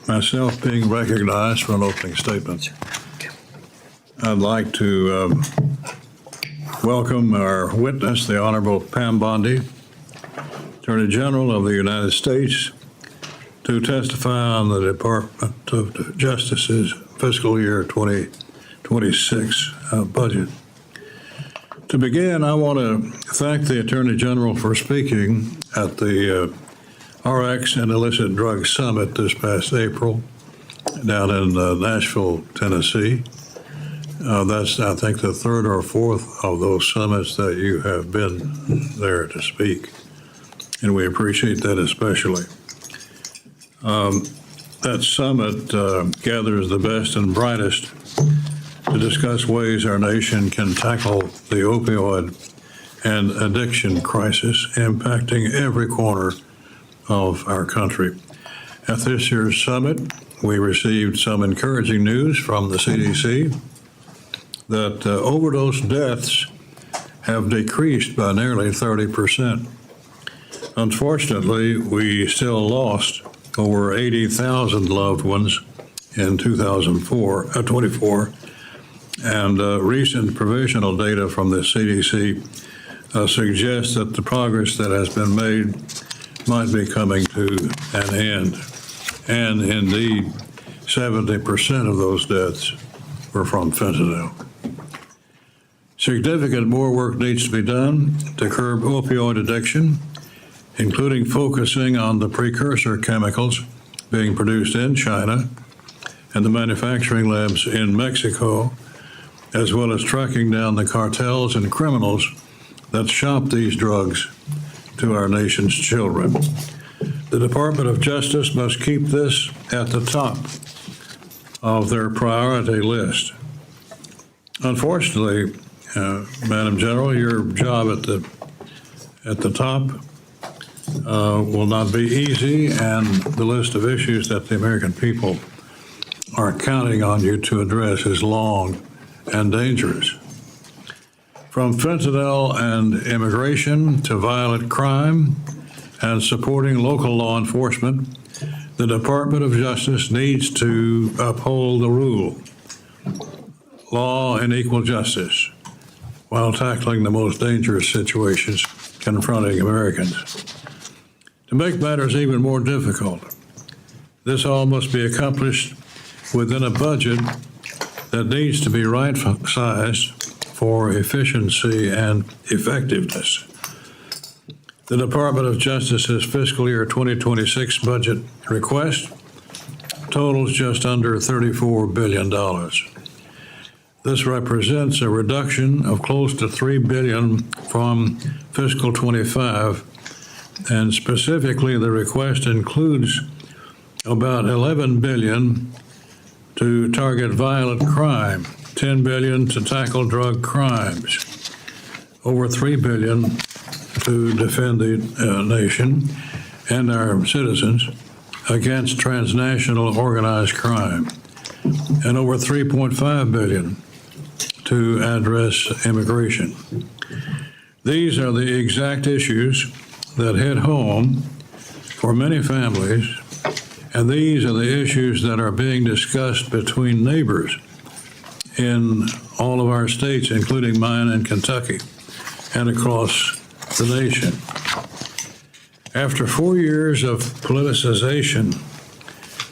myself being recognized for an opening statement, I'd like to welcome our witness, the Honorable Pam Bondi, Attorney General of the United States, to testify on the Department of Justice's fiscal year 2026 budget. To begin, I want to thank the Attorney General for speaking at the RX and Illicit Drug Summit this past April down in Nashville, Tennessee. That's, I think, the third or fourth of those summits that you have been there to speak, and we appreciate that especially. That summit gathers the best and brightest to discuss ways our nation can tackle the opioid and addiction crisis impacting every corner of our country. At this year's summit, we received some encouraging news from the CDC that overdose deaths have decreased by nearly 30%. Unfortunately, we still lost over 80,000 loved ones in 2024, and recent provisional data from the CDC suggests that the progress that has been made might be coming to an end. And indeed, 70% of those deaths were from fentanyl. Significant more work needs to be done to curb opioid addiction, including focusing on the precursor chemicals being produced in China and the manufacturing labs in Mexico, as well as tracking down the cartels and criminals that shop these drugs to our nation's children. The Department of Justice must keep this at the top of their priority list. Unfortunately, Madam General, your job at the top will not be easy, and the list of issues that the American people are counting on you to address is long and dangerous. From fentanyl and immigration to violent crime and supporting local law enforcement, the Department of Justice needs to uphold the rule, law and equal justice, while tackling the most dangerous situations confronting Americans. To make matters even more difficult, this all must be accomplished within a budget that needs to be right-sized for efficiency and effectiveness. The Department of Justice's fiscal year 2026 budget request totals just under $34 billion. This represents a reduction of close to $3 billion from fiscal 25, and specifically the request includes about $11 billion to target violent crime, $10 billion to tackle drug crimes, over $3 billion to defend the nation and our citizens against transnational organized crime, and over $3.5 billion to address immigration. These are the exact issues that hit home for many families, and these are the issues that are being discussed between neighbors in all of our states, including mine in Kentucky, and across the nation. After 4 years of politicization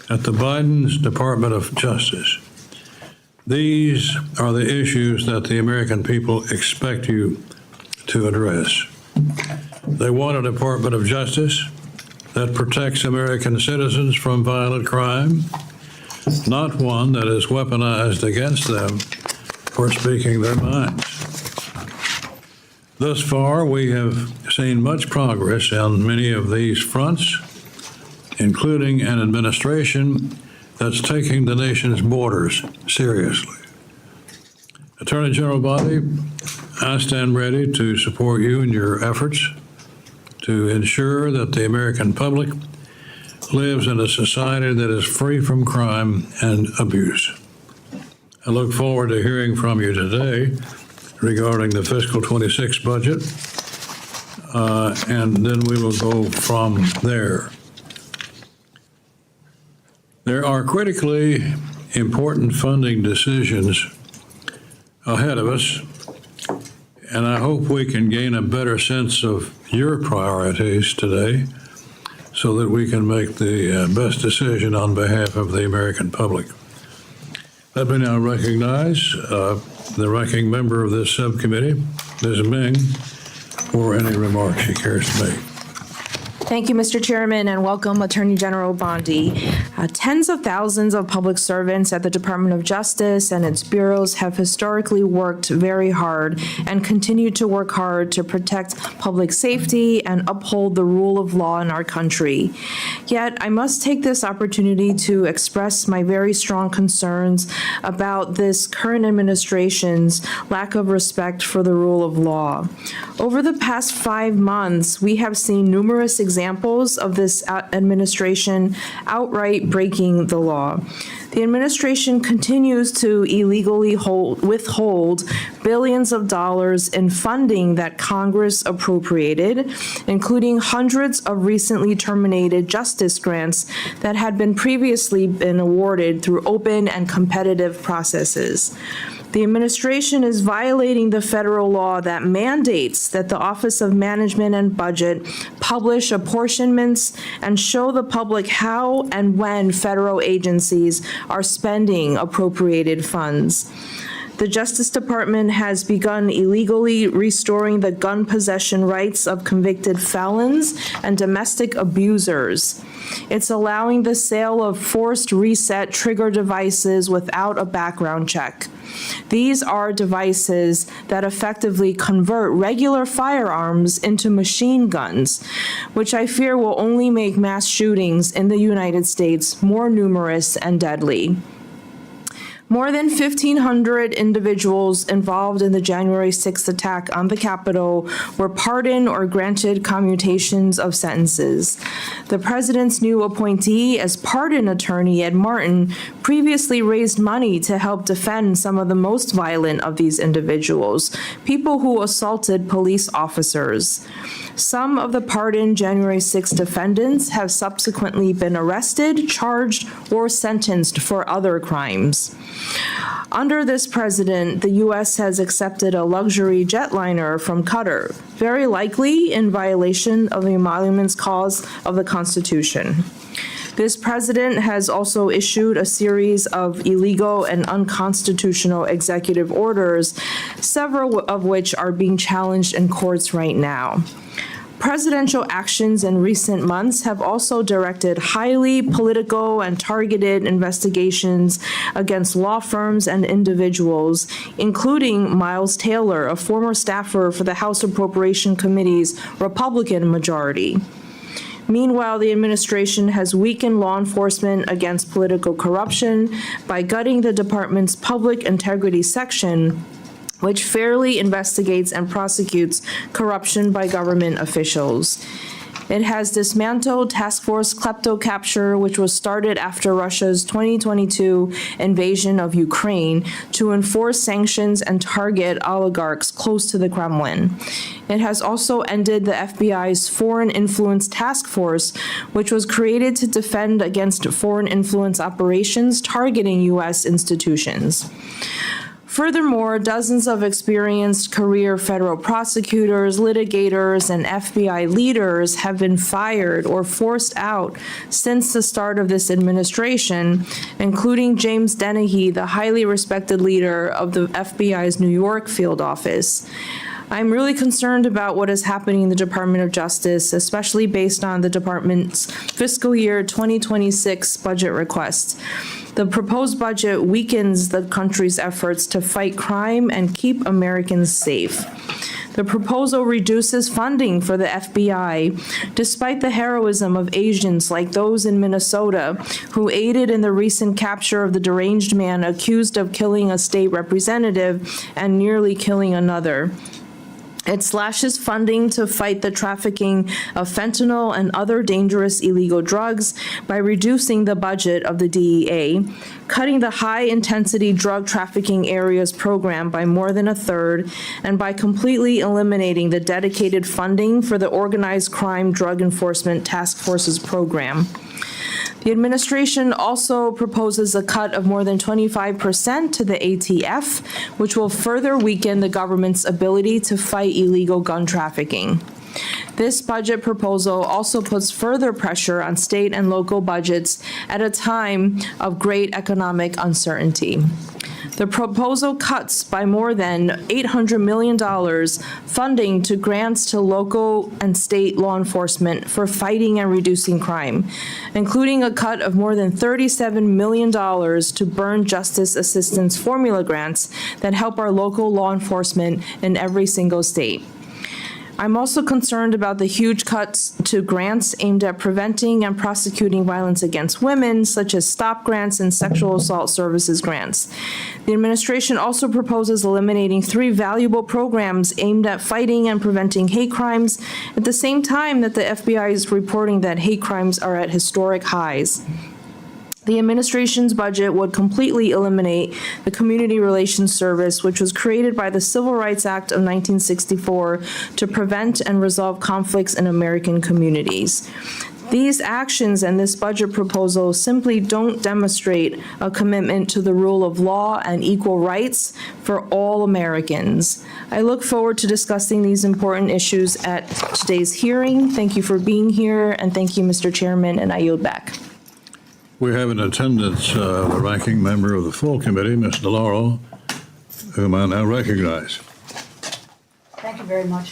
at the Biden's Department of Justice, these are the issues that the American people expect you to address. They want a Department of Justice that protects American citizens from violent crime, not one that is weaponized against them for speaking their minds. Thus far, we have seen much progress on many of these fronts, including an administration that's taking the nation's borders seriously. Attorney General Bondi, I stand ready to support you in your efforts to ensure that the American public lives in a society that is free from crime and abuse. I look forward to hearing from you today regarding the fiscal 26 budget, and then we will go from there. There are critically important funding decisions ahead of us, and I hope we can gain a better sense of your priorities today so that we can make the best decision on behalf of the American public. Let me now recognize the ranking member of this subcommittee, Ms. Ming, for any remarks she cares to make. Thank you, Mr. Chairman, and welcome Attorney General Bondi. Tens of thousands of public servants at the Department of Justice and its bureaus have historically worked very hard and continue to work hard to protect public safety and uphold the rule of law in our country. Yet, I must take this opportunity to express my very strong concerns about this current administration's lack of respect for the rule of law. Over the past 5 months, we have seen numerous examples of this administration outright breaking the law. The administration continues to illegally withhold billions of dollars in funding that Congress appropriated, including hundreds of recently terminated justice grants that had previously been awarded through open and competitive processes. The administration is violating the federal law that mandates that the Office of Management and Budget publish apportionments and show the public how and when federal agencies are spending appropriated funds. The Justice Department has begun illegally restoring the gun possession rights of convicted felons and domestic abusers. It's allowing the sale of forced reset trigger devices without a background check. These are devices that effectively convert regular firearms into machine guns, which I fear will only make mass shootings in the United States more numerous and deadly. More than 1,500 individuals involved in the January 6th attack on the Capitol were pardoned or granted commutations of sentences. The president's new appointee as pardon attorney, Ed Martin, previously raised money to help defend some of the most violent of these individuals, people who assaulted police officers. Some of the pardoned January 6 defendants have subsequently been arrested, charged, or sentenced for other crimes. Under this president, the U.S. has accepted a luxury jetliner from Qatar, very likely in violation of the emoluments clause of the Constitution. This president has also issued a series of illegal and unconstitutional executive orders, several of which are being challenged in courts right now. Presidential actions in recent months have also directed highly political and targeted investigations against law firms and individuals, including Miles Taylor, a former staffer for the House Appropriation Committee's Republican majority. Meanwhile, the administration has weakened law enforcement against political corruption by gutting the department's public integrity section, which fairly investigates and prosecutes corruption by government officials. It has dismantled Task Force Klepto-Capture, which was started after Russia's 2022 invasion of Ukraine, to enforce sanctions and target oligarchs close to the Kremlin. It has also ended the FBI's Foreign Influence Task Force, which was created to defend against foreign influence operations targeting U.S. institutions. Furthermore, dozens of experienced career federal prosecutors, litigators, and FBI leaders have been fired or forced out since the start of this administration, including James Dennehy, the highly respected leader of the FBI's New York field office. I'm really concerned about what is happening in the Department of Justice, especially based on the department's fiscal year 2026 budget request. The proposed budget weakens the country's efforts to fight crime and keep Americans safe. The proposal reduces funding for the FBI, despite the heroism of agents like those in Minnesota who aided in the recent capture of the deranged man accused of killing a state representative and nearly killing another. It slashes funding to fight the trafficking of fentanyl and other dangerous illegal drugs by reducing the budget of the DEA, cutting the high-intensity drug trafficking areas program by more than a third, and by completely eliminating the dedicated funding for the Organized Crime Drug Enforcement Task Force's program. The administration also proposes a cut of more than 25% to the ATF, which will further weaken the government's ability to fight illegal gun trafficking. This budget proposal also puts further pressure on state and local budgets at a time of great economic uncertainty. The proposal cuts by more than $800 million funding to grants to local and state law enforcement for fighting and reducing crime, including a cut of more than $37 million to burn justice assistance formula grants that help our local law enforcement in every single state. I'm also concerned about the huge cuts to grants aimed at preventing and prosecuting violence against women, such as STOP grants and sexual assault services grants. The administration also proposes eliminating 3 valuable programs aimed at fighting and preventing hate crimes at the same time that the FBI is reporting that hate crimes are at historic highs. The administration's budget would completely eliminate the Community Relations Service, which was created by the Civil Rights Act of 1964 to prevent and resolve conflicts in American communities. These actions and this budget proposal simply don't demonstrate a commitment to the rule of law and equal rights for all Americans. I look forward to discussing these important issues at today's hearing. Thank you for being here, and thank you, Mr. Chairman, and I yield back. We have in attendance the ranking member of the full committee, Ms. DeLauro, whom I now recognize. Thank you very much.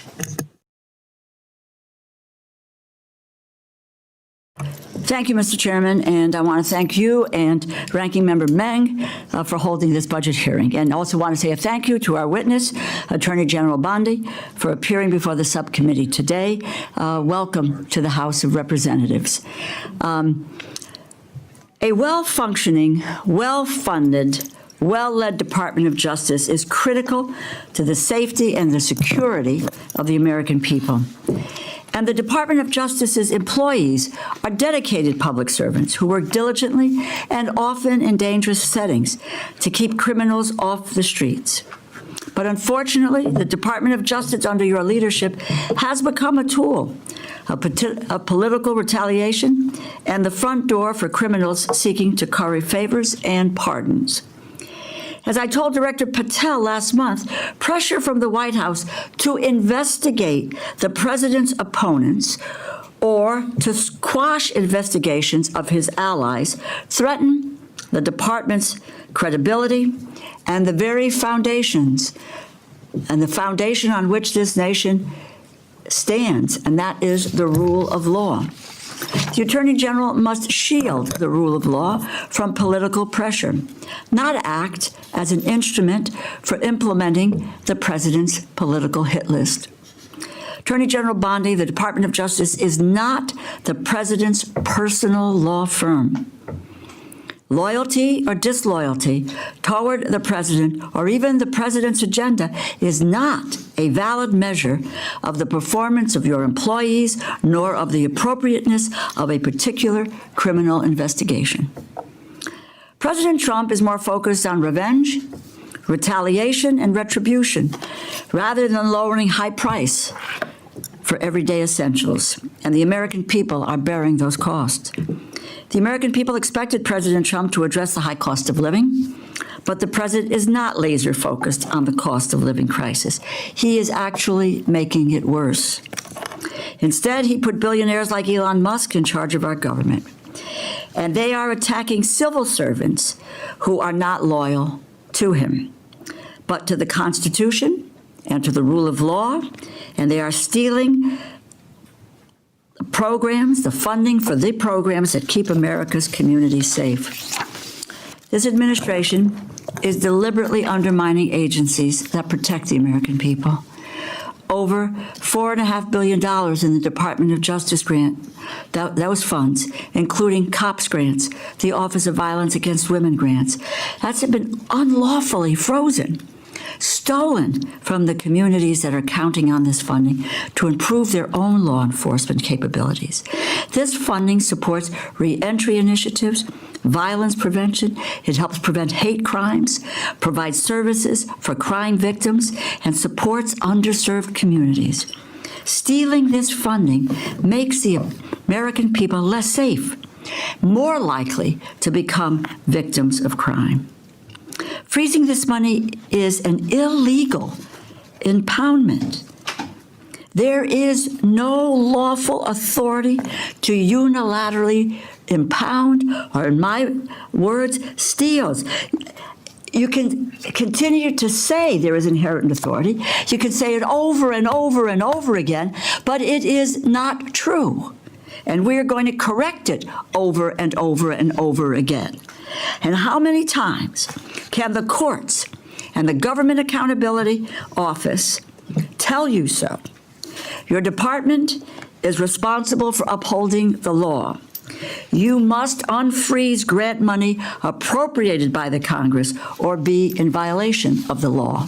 Thank you, Mr. Chairman, and I want to thank you and Ranking Member Meng for holding this budget hearing, and also want to say a thank you to our witness, Attorney General Bondi, for appearing before the subcommittee today. Welcome to the House of Representatives. A well-functioning, well-funded, well-led Department of Justice is critical to the safety and the security of the American people. And the Department of Justice's employees are dedicated public servants who work diligently and often in dangerous settings to keep criminals off the streets. But unfortunately, the Department of Justice under your leadership has become a tool of political retaliation and the front door for criminals seeking to curry favors and pardons. As I told Director Patel last month, pressure from the White House to investigate the president's opponents or to squash investigations of his allies threaten the department's credibility and the very foundations and the foundation on which this nation stands, and that is the rule of law. The Attorney General must shield the rule of law from political pressure, not act as an instrument for implementing the president's political hit list. Attorney General Bondi, the Department of Justice is not the president's personal law firm. Loyalty or disloyalty toward the president or even the president's agenda is not a valid measure of the performance of your employees nor of the appropriateness of a particular criminal investigation. President Trump is more focused on revenge, retaliation, and retribution rather than lowering high price for everyday essentials, and the American people are bearing those costs. The American people expected President Trump to address the high cost of living, but the president is not laser focused on the cost of living crisis. He is actually making it worse. Instead, he put billionaires like Elon Musk in charge of our government, and they are attacking civil servants who are not loyal to him, but to the Constitution and to the rule of law, and they are stealing programs, the funding for the programs that keep America's communities safe. This administration is deliberately undermining agencies that protect the American people. Over $4.5 billion in the Department of Justice grant, those funds, including COPS grants, the Office of Violence Against Women grants, that's been unlawfully frozen, stolen from the communities that are counting on this funding to improve their own law enforcement capabilities. This funding supports reentry initiatives, violence prevention. It helps prevent hate crimes, provides services for crime victims, and supports underserved communities. Stealing this funding makes the American people less safe more likely to become victims of crime. Freezing this money is an illegal impoundment. There is no lawful authority to unilaterally impound, or in my words, steals. You can continue to say there is inherent authority. You can say it over and over and over again, but it is not true. And we're going to correct it over and over and over again. And how many times can the courts and the Government Accountability Office tell you so? Your department is responsible for upholding the law. You must unfreeze grant money appropriated by the Congress or be in violation of the law.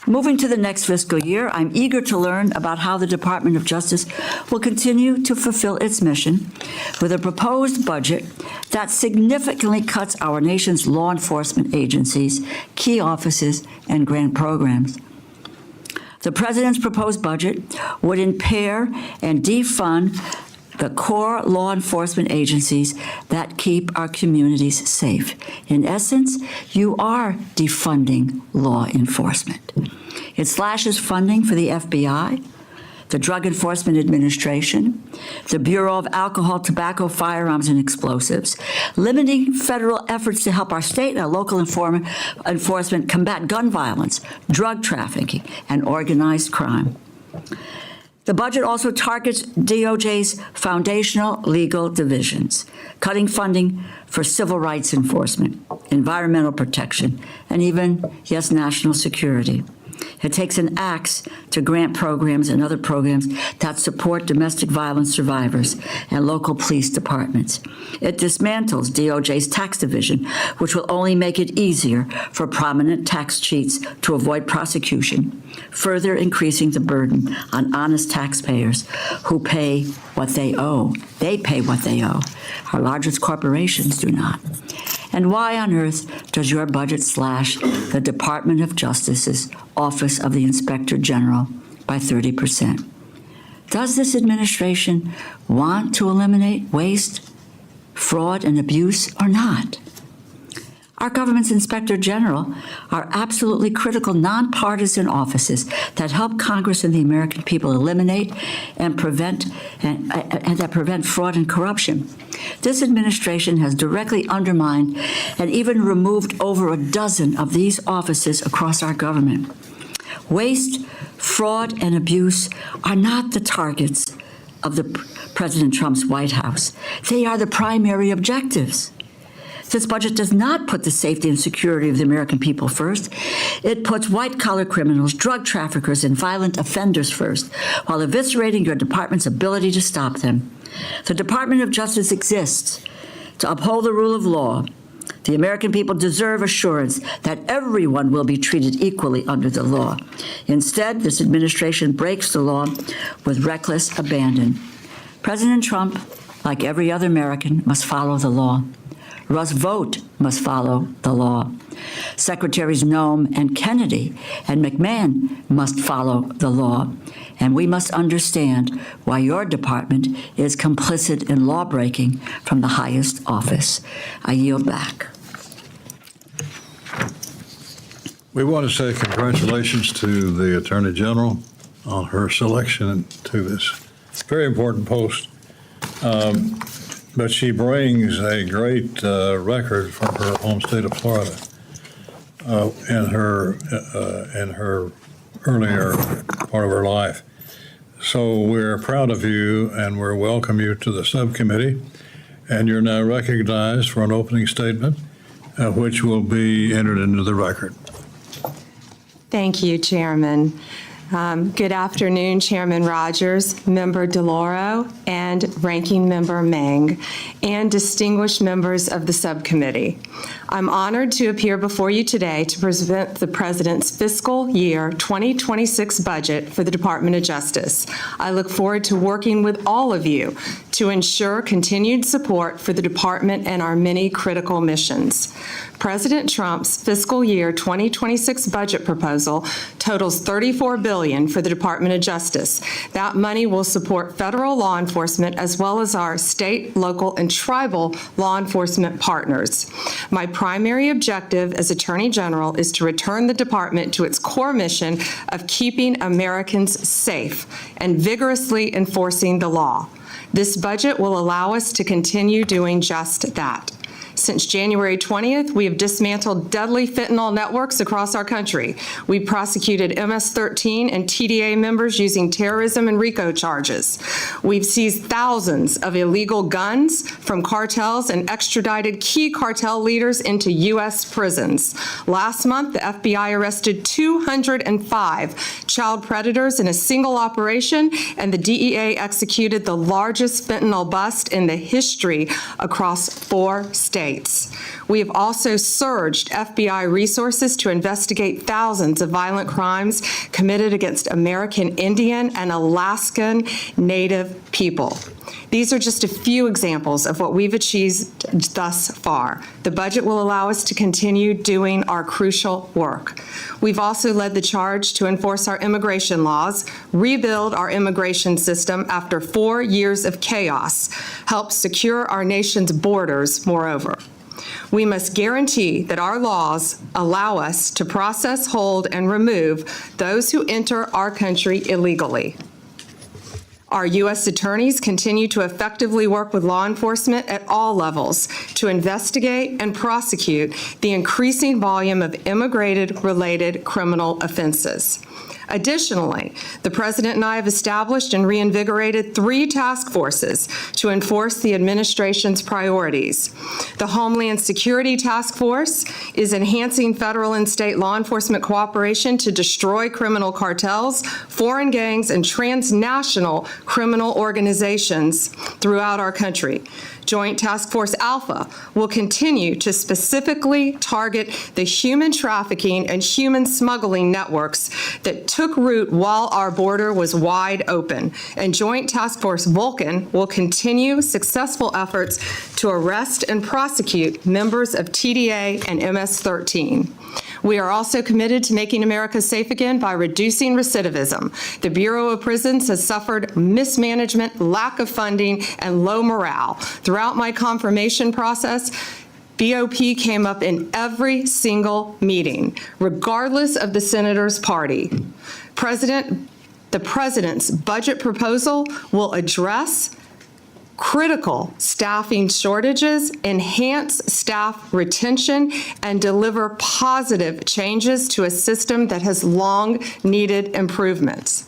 Moving to the next fiscal year, I'm eager to learn about how the Department of Justice will continue to fulfill its mission with a proposed budget that significantly cuts our nation's law enforcement agencies, key offices, and grant programs. The President's proposed budget would impair and defund the core law enforcement agencies that keep our communities safe. In essence, you are defunding law enforcement. It slashes funding for the FBI, the Drug Enforcement Administration, the Bureau of Alcohol, Tobacco, Firearms, and Explosives, limiting federal efforts to help our state and local enforcement combat gun violence, drug trafficking, and organized crime. The budget also targets DOJ's foundational legal divisions, cutting funding for civil rights enforcement, environmental protection, and even, yes, national security. It takes an axe to grant programs and other programs that support domestic violence survivors and local police departments. It dismantles DOJ's tax division, which will only make it easier for prominent tax cheats to avoid prosecution, further increasing the burden on honest taxpayers who pay what they owe. They pay what they owe. Our largest corporations do not. And why on earth does your budget slash the Department of Justice's Office of the Inspector General by 30%? Does this administration want to eliminate waste, fraud, and abuse or not? Our government's Inspector General are absolutely critical nonpartisan offices that help Congress and the American people eliminate and prevent that prevent fraud and corruption. This administration has directly undermined and even removed over a dozen of these offices across our government. Waste, fraud, and abuse are not the targets of the President Trump's White House. They are the primary objectives. This budget does not put the safety and security of the American people first. It puts white-collar criminals, drug traffickers, and violent offenders first, while eviscerating your department's ability to stop them. The Department of Justice exists to uphold the rule of law. The American people deserve assurance that everyone will be treated equally under the law. Instead, this administration breaks the law with reckless abandon. President Trump, like every other American, must follow the law. Russ Vought must follow the law. Secretaries Noem and Kennedy and McMahon must follow the law. And we must understand why your department is complicit in lawbreaking from the highest office. I yield back. We want to say congratulations to the Attorney General on her selection to this very important post. But she brings a great record from her home state of Florida in her earlier part of her life. So we're proud of you, and we welcome you to the subcommittee. And you're now recognized for an opening statement, which will be entered into the record. Thank you, Chairman. Good afternoon, Chairman Rogers, Member DeLauro, and Ranking Member Meng, and distinguished members of the subcommittee. I'm honored to appear before you today to present the President's fiscal year 2026 budget for the Department of Justice. I look forward to working with all of you to ensure continued support for the department and our many critical missions. President Trump's fiscal year 2026 budget proposal totals $34 billion for the Department of Justice. That money will support federal law enforcement as well as our state, local, and tribal law enforcement partners. My primary objective as Attorney General is to return the department to its core mission of keeping Americans safe and vigorously enforcing the law. This budget will allow us to continue doing just that. Since January 20th, we have dismantled deadly fentanyl networks across our country. We prosecuted MS-13 and TDA members using terrorism and RICO charges. We've seized thousands of illegal guns from cartels and extradited key cartel leaders into U.S. prisons. Last month, the FBI arrested 205 child predators in a single operation, and the DEA executed the largest fentanyl bust in the history across 4 states. We have also surged FBI resources to investigate thousands of violent crimes committed against American Indian and Alaskan Native people. These are just a few examples of what we've achieved thus far. The budget will allow us to continue doing our crucial work. We've also led the charge to enforce our immigration laws, rebuild our immigration system after 4 years of chaos, help secure our nation's borders, moreover. We must guarantee that our laws allow us to process, hold, and remove those who enter our country illegally. Our U.S. attorneys continue to effectively work with law enforcement at all levels to investigate and prosecute the increasing volume of immigrated-related criminal offenses. Additionally, the President and I have established and reinvigorated 3 task forces to enforce the administration's priorities. The Homeland Security Task Force is enhancing federal and state law enforcement cooperation to destroy criminal cartels, foreign gangs, and transnational criminal organizations throughout our country. Joint Task Force Alpha will continue to specifically target the human trafficking and human smuggling networks that took root while our border was wide open. And Joint Task Force Vulcan will continue successful efforts to arrest and prosecute members of TDA and MS-13. We are also committed to making America safe again by reducing recidivism. The Bureau of Prisons has suffered mismanagement, lack of funding, and low morale. Throughout my confirmation process, BOP came up in every single meeting, regardless of the senator's party. The President's budget proposal will address critical staffing shortages, enhance staff retention, and deliver positive changes to a system that has long needed improvements.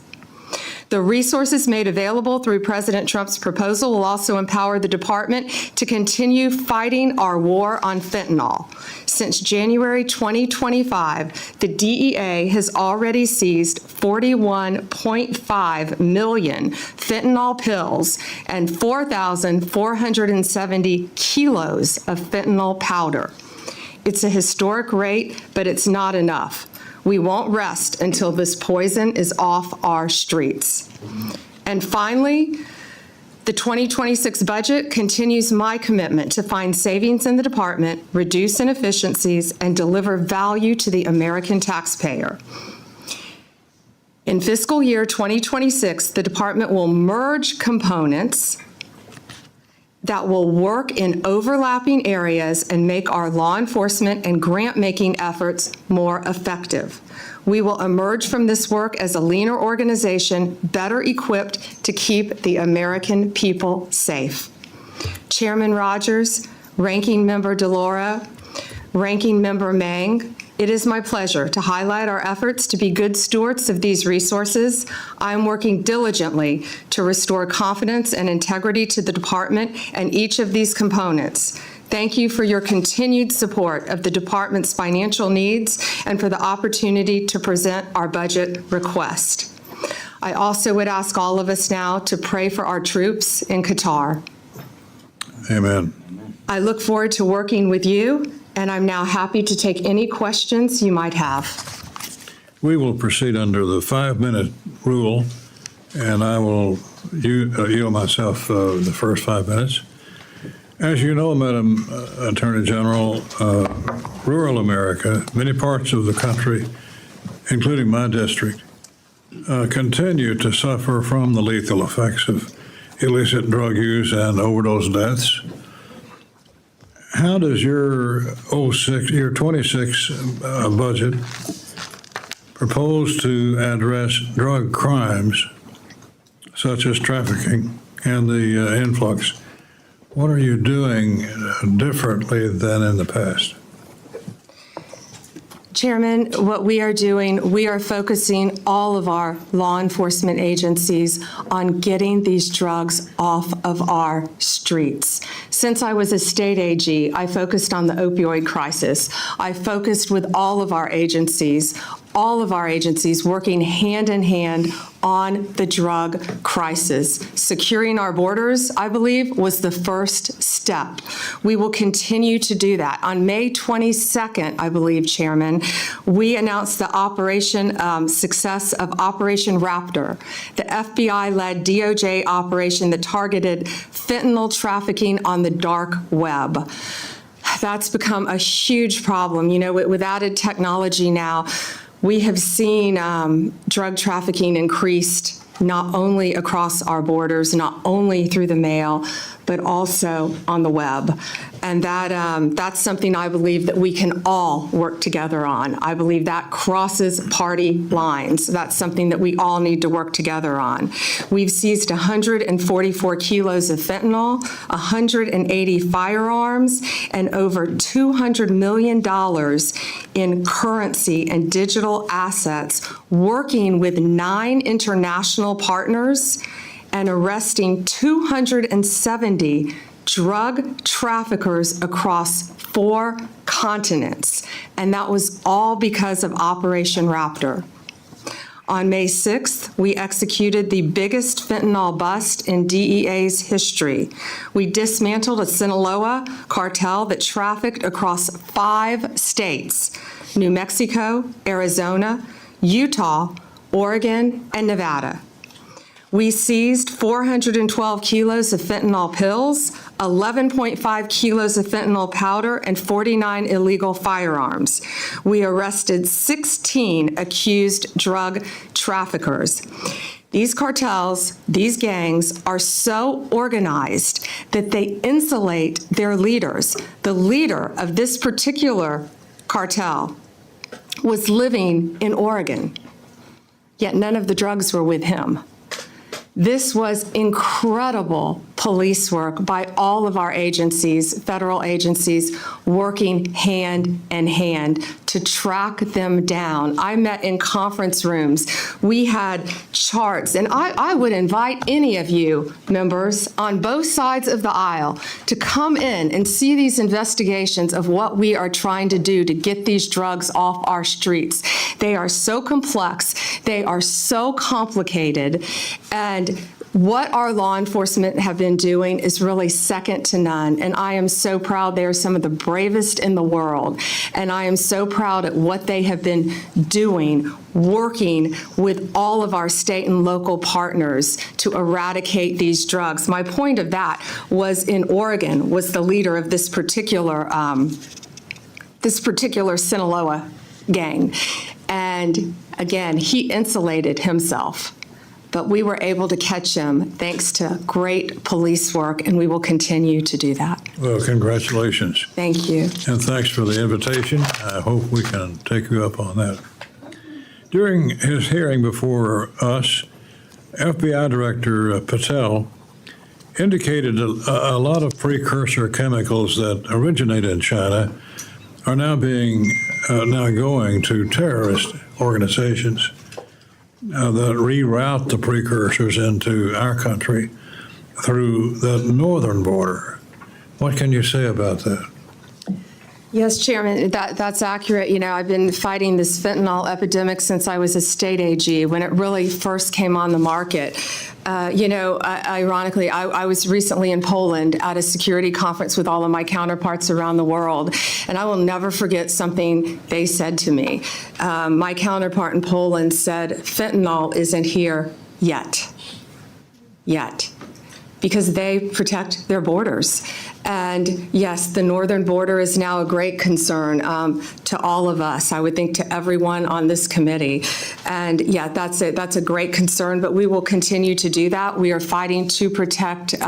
The resources made available through President Trump's proposal will also empower the department to continue fighting our war on fentanyl. Since January 2025, the DEA has already seized 41.5 million fentanyl pills and 4,470 kilos of fentanyl powder. It's a historic rate, but it's not enough. We won't rest until this poison is off our streets. And finally, the 2026 budget continues my commitment to find savings in the department, reduce inefficiencies, and deliver value to the American taxpayer. In fiscal year 2026, the department will merge components that will work in overlapping areas and make our law enforcement and grant-making efforts more effective. We will emerge from this work as a leaner organization, better equipped to keep the American people safe. Chairman Rogers, Ranking Member DeLauro, Ranking Member Mang, it is my pleasure to highlight our efforts to be good stewards of these resources. I am working diligently to restore confidence and integrity to the department and each of these components. Thank you for your continued support of the department's financial needs and for the opportunity to present our budget request. I also would ask all of us now to pray for our troops in Qatar. Amen. I look forward to working with you, and I'm now happy to take any questions you might have. We will proceed under the 5-minute rule. and I will yield myself the first 5 minutes. As you know, Madam Attorney General, rural America, many parts of the country, including my district, continue to suffer from the lethal effects of illicit drug use and overdose deaths. How does your 26 budget propose to address drug crimes such as trafficking and the influx? What are you doing differently than in the past? Chairman, what we are doing, we are focusing all of our law enforcement agencies on getting these drugs off of our streets. Since I was a state AG, I focused on the opioid crisis. I focused with all of our agencies working hand in hand on the drug crisis. Securing our borders, I believe, was the first step. We will continue to do that. On May 22nd, I believe, Chairman, we announced the success of Operation Raptor, the FBI-led DOJ operation that targeted fentanyl trafficking on the dark web. That's become a huge problem. You know, with added technology now, we have seen drug trafficking increased not only across our borders, not only through the mail, but also on the web. And that's something I believe that we can all work together on. I believe that crosses party lines. That's something that we all need to work together on. We've seized 144 kilos of fentanyl, 180 firearms, and over $200 million in currency and digital assets, working with 9 international partners and arresting 270 drug traffickers across 4 continents. And that was all because of Operation Raptor. On May 6th, we executed the biggest fentanyl bust in DEA's history. We dismantled a Sinaloa cartel that trafficked across 5 states: New Mexico, Arizona, Utah, Oregon, and Nevada. We seized 412 kilos of fentanyl pills, 11.5 kilos of fentanyl powder, and 49 illegal firearms. We arrested 16 accused drug traffickers. These cartels, these gangs, are so organized that they insulate their leaders. The leader of this particular cartel was living in Oregon, yet none of the drugs were with him. This was incredible police work by all of our agencies, federal agencies, working hand in hand to track them down. I met in conference rooms. We had charts, and I would invite any of you members on both sides of the aisle to come in and see these investigations of what we are trying to do to get these drugs off our streets. They are so complex, they are so complicated, and what our law enforcement have been doing is really second to none, and I am so proud. They are some of the bravest in the world, and I am so proud at what they have been doing, working with all of our state and local partners to eradicate these drugs. My point of that was in Oregon, was the leader of this particular Sinaloa gang, and again, he insulated himself. But we were able to catch him thanks to great police work, and we will continue to do that. Well, congratulations. Thank you. And thanks for the invitation. I hope we can take you up on that. During his hearing before us, FBI Director Patel indicated a lot of precursor chemicals that originated in China are now going to terrorist organizations that reroute the precursors into our country through the northern border. What can you say about that? Yes, Chairman, that's accurate. You know, I've been fighting this fentanyl epidemic since I was a state AG, when it really first came on the market. Ironically, I was recently in Poland at a security conference with all of my counterparts around the world, and I will never forget something they said to me. My counterpart in Poland said, "Fentanyl isn't here yet." yet, because they protect their borders. And yes, the northern border is now a great concern to all of us, I would think to everyone on this committee. And yeah, that's a great concern, but we will continue to do that. We are fighting to protect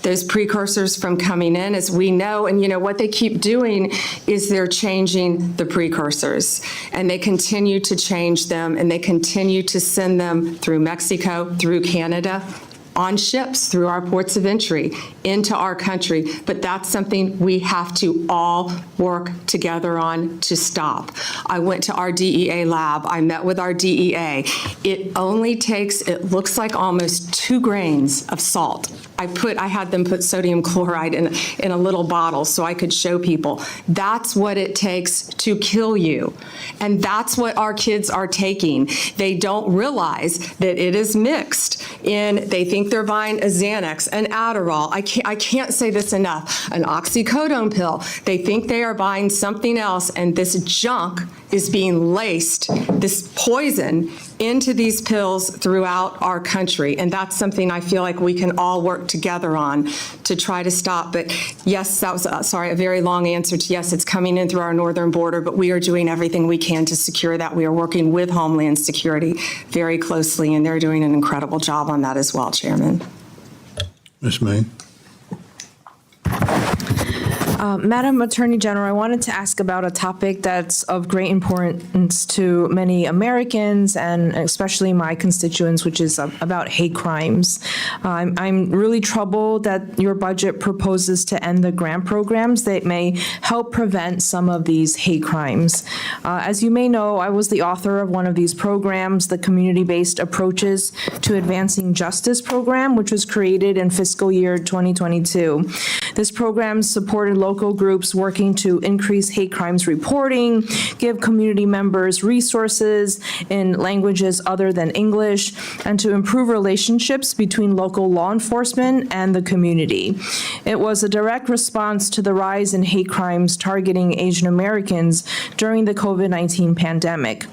those precursors from coming in, as we know. And you know, what they keep doing is they're changing the precursors, and they continue to change them, and they continue to send them through Mexico, through Canada, on ships through our ports of entry into our country. But that's something we have to all work together on to stop. I went to our DEA lab. I met with our DEA. It only takes, it looks like almost 2 grains of salt. I had them put sodium chloride in a little bottle so I could show people. That's what it takes to kill you. And that's what our kids are taking. They don't realize that it is mixed in, they think they're buying a Xanax, an Adderall, I can't say this enough, an oxycodone pill. They think they are buying something else, and this junk is being laced, this poison, into these pills throughout our country. And that's something I feel like we can all work together on to try to stop. But yes, that was, a very long answer to yes, it's coming in through our northern border, but we are doing everything we can to secure that. We are working with Homeland Security very closely, and they're doing an incredible job on that as well, Chairman. Ms. May. Madam Attorney General, I wanted to ask about a topic that's of great importance to many Americans and especially my constituents, which is about hate crimes. I'm really troubled that your budget proposes to end the grant programs that may help prevent some of these hate crimes. As you may know, I was the author of one of these programs, the Community-Based Approaches to Advancing Justice program, which was created in fiscal year 2022. This program supported local groups working to increase hate crimes reporting, give community members resources in languages other than English, and to improve relationships between local law enforcement and the community. It was a direct response to the rise in hate crimes targeting Asian Americans during the COVID-19 pandemic.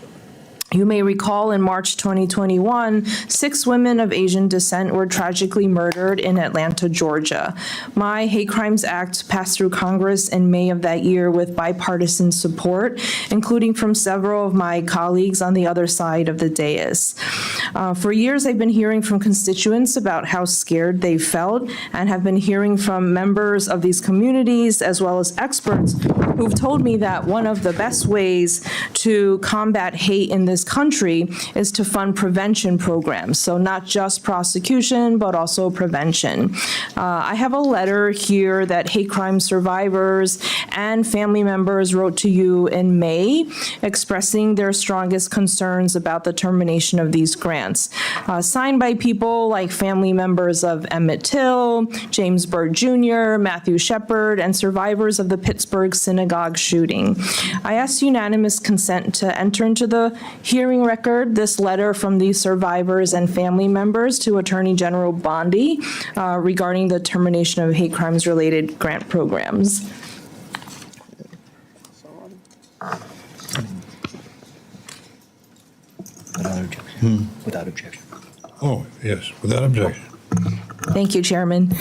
You may recall in March 2021, 6 women of Asian descent were tragically murdered in Atlanta, Georgia. My Hate Crimes Act passed through Congress in May of that year with bipartisan support, including from several of my colleagues on the other side of the dais. For years, I've been hearing from constituents about how scared they felt, and have been hearing from members of these communities as well as experts who've told me that one of the best ways to combat hate in this country is to fund prevention programs. So not just prosecution, but also prevention. I have a letter here that hate crime survivors and family members wrote to you in May, expressing their strongest concerns about the termination of these grants. Signed by people like family members of Emmett Till, James Byrd Jr., Matthew Shepard, and survivors of the Pittsburgh synagogue shooting. I asked unanimous consent to enter into the hearing record this letter from these survivors and family members to Attorney General Bondi regarding the termination of hate crimes related grant programs. Without objection. Without objection. Oh, yes, without objection. Thank you, Chairman.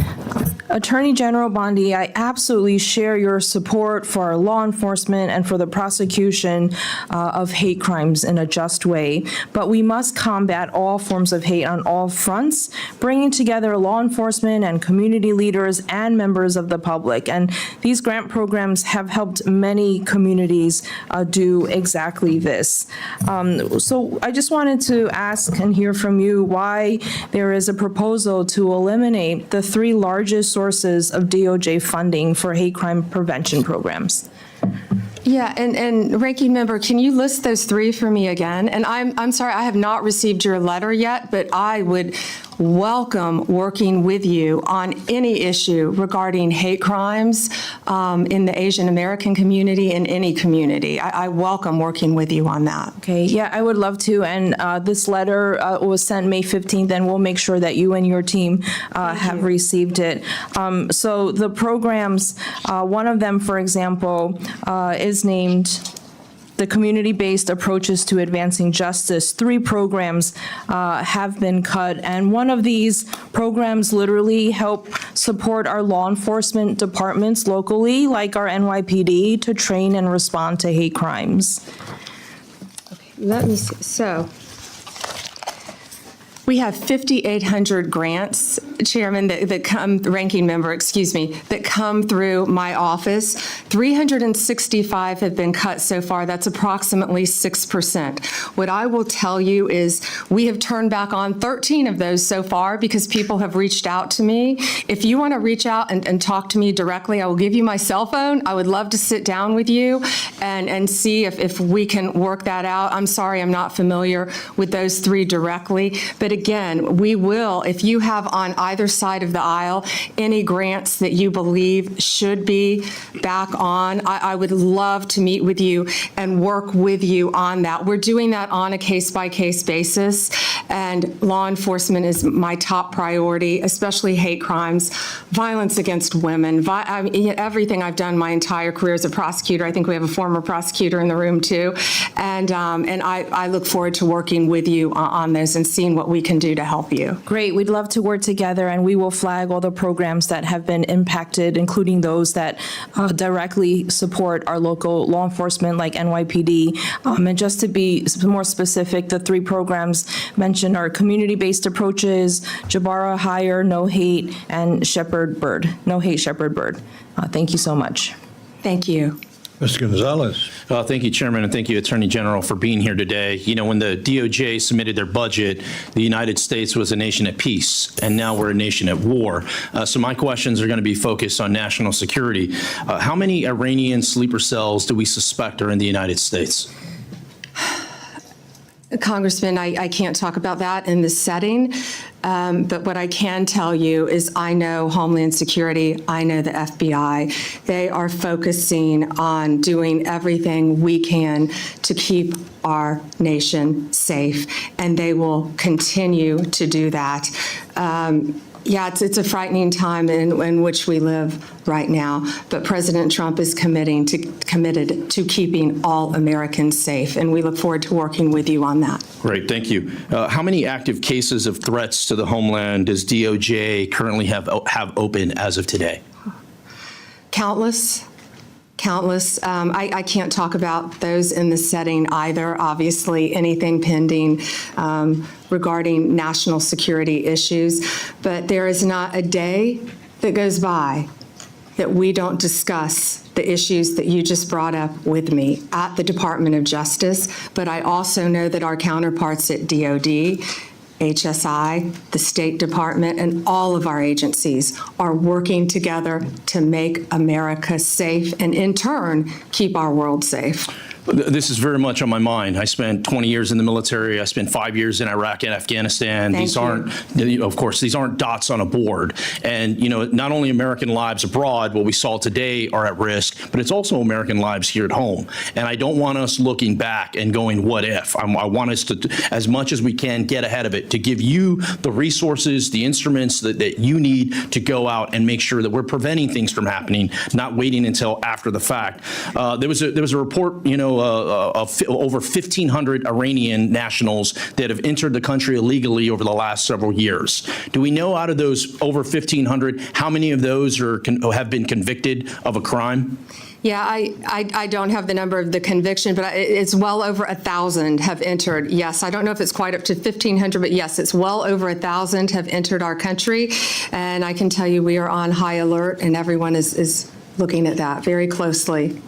Attorney General Bondi, I absolutely share your support for our law enforcement and for the prosecution of hate crimes in a just way, but we must combat all forms of hate on all fronts, bringing together law enforcement and community leaders and members of the public. And these grant programs have helped many communities do exactly this. So I just wanted to ask and hear from you why there is a proposal to eliminate the 3 largest sources of DOJ funding for hate crime prevention programs. Yeah, and Ranking Member, can you list those 3 for me again? And I'm sorry, I have not received your letter yet, but I would welcome working with you on any issue regarding hate crimes in the Asian American community, in any community. I welcome working with you on that. Okay, yeah, I would love to. And this letter was sent May 15th, and we'll make sure that you and your team have received it. So the programs, one of them, for example, is named the community-based approaches to advancing justice. 3 programs have been cut, and one of these programs literally help support our law enforcement departments locally, like our NYPD, to train and respond to hate crimes. Let me see. So we have 5,800 grants, Chairman, that come, ranking member, excuse me, that come through my office. 365 have been cut so far. That's approximately 6%. What I will tell you is we have turned back on 13 of those so far because people have reached out to me. If you want to reach out and talk to me directly, I will give you my cell phone. I would love to sit down with you and see if we can work that out. I'm sorry, I'm not familiar with those 3 directly, but again, we will, if you have on either side of the aisle any grants that you believe should be back on, I would love to meet with you and work with you on that. We're doing that on a case-by-case basis, and law enforcement is my top priority, especially hate crimes, violence against women, everything I've done my entire career as a prosecutor. I think we have a former prosecutor in the room too, and I look forward to working with you on this and seeing what we can do to help you. Great. We'd love to work together, and we will flag all the programs that have been impacted, including those that directly support our local law enforcement, like NYPD. And just to be more specific, the 3 programs mentioned are community-based approaches, Jabara Hire, No Hate, and Shepherd Bird. No Hate, Shepherd Bird. Thank you so much. Thank you. Mr. Gonzalez. Thank you, Chairman, and thank you, Attorney General, for being here today. You know, when the DOJ submitted their budget, the United States was a nation at peace, and now we're a nation at war. So my questions are going to be focused on national security. How many Iranian sleeper cells do we suspect are in the United States? Congressman, I can't talk about that in this setting, but what I can tell you is I know Homeland Security, I know the FBI. They are focusing on doing everything we can to keep our nation safe, and they will continue to do that. Yeah, it's a frightening time in which we live right now, but President Trump is committed to keeping all Americans safe, and we look forward to working with you on that. Great, thank you. How many active cases of threats to the homeland does DOJ currently have open as of today? Countless. I can't talk about those in this setting either. Obviously, anything pending regarding national security issues, but there is not a day that goes by that we don't discuss the issues that you just brought up with me at the Department of Justice, but I also know that our counterparts at DOD, HSI, the State Department, and all of our agencies are working together to make America safe and, in turn, keep our world safe. This is very much on my mind. I spent 20 years in the military. I spent 5 years in Iraq and Afghanistan. These aren't, of course, these aren't dots on a board. And, you know, not only American lives abroad, what we saw today, are at risk, but it's also American lives here at home. And I don't want us looking back and going, what if? I want us to, as much as we can, get ahead of it, to give you the resources, the instruments that you need to go out and make sure that we're preventing things from happening, not waiting until after the fact. There was a report, you know, of over 1,500 Iranian nationals that have entered the country illegally over the last several years. Do we know, out of those over 1,500, how many of those have been convicted of a crime? Yeah, I don't have the number of the conviction, but it's well over 1,000 have entered. Yes, I don't know if it's quite up to 1,500, but yes, it's well over 1,000 have entered our country. And I can tell you we are on high alert, and everyone is looking at that very closely.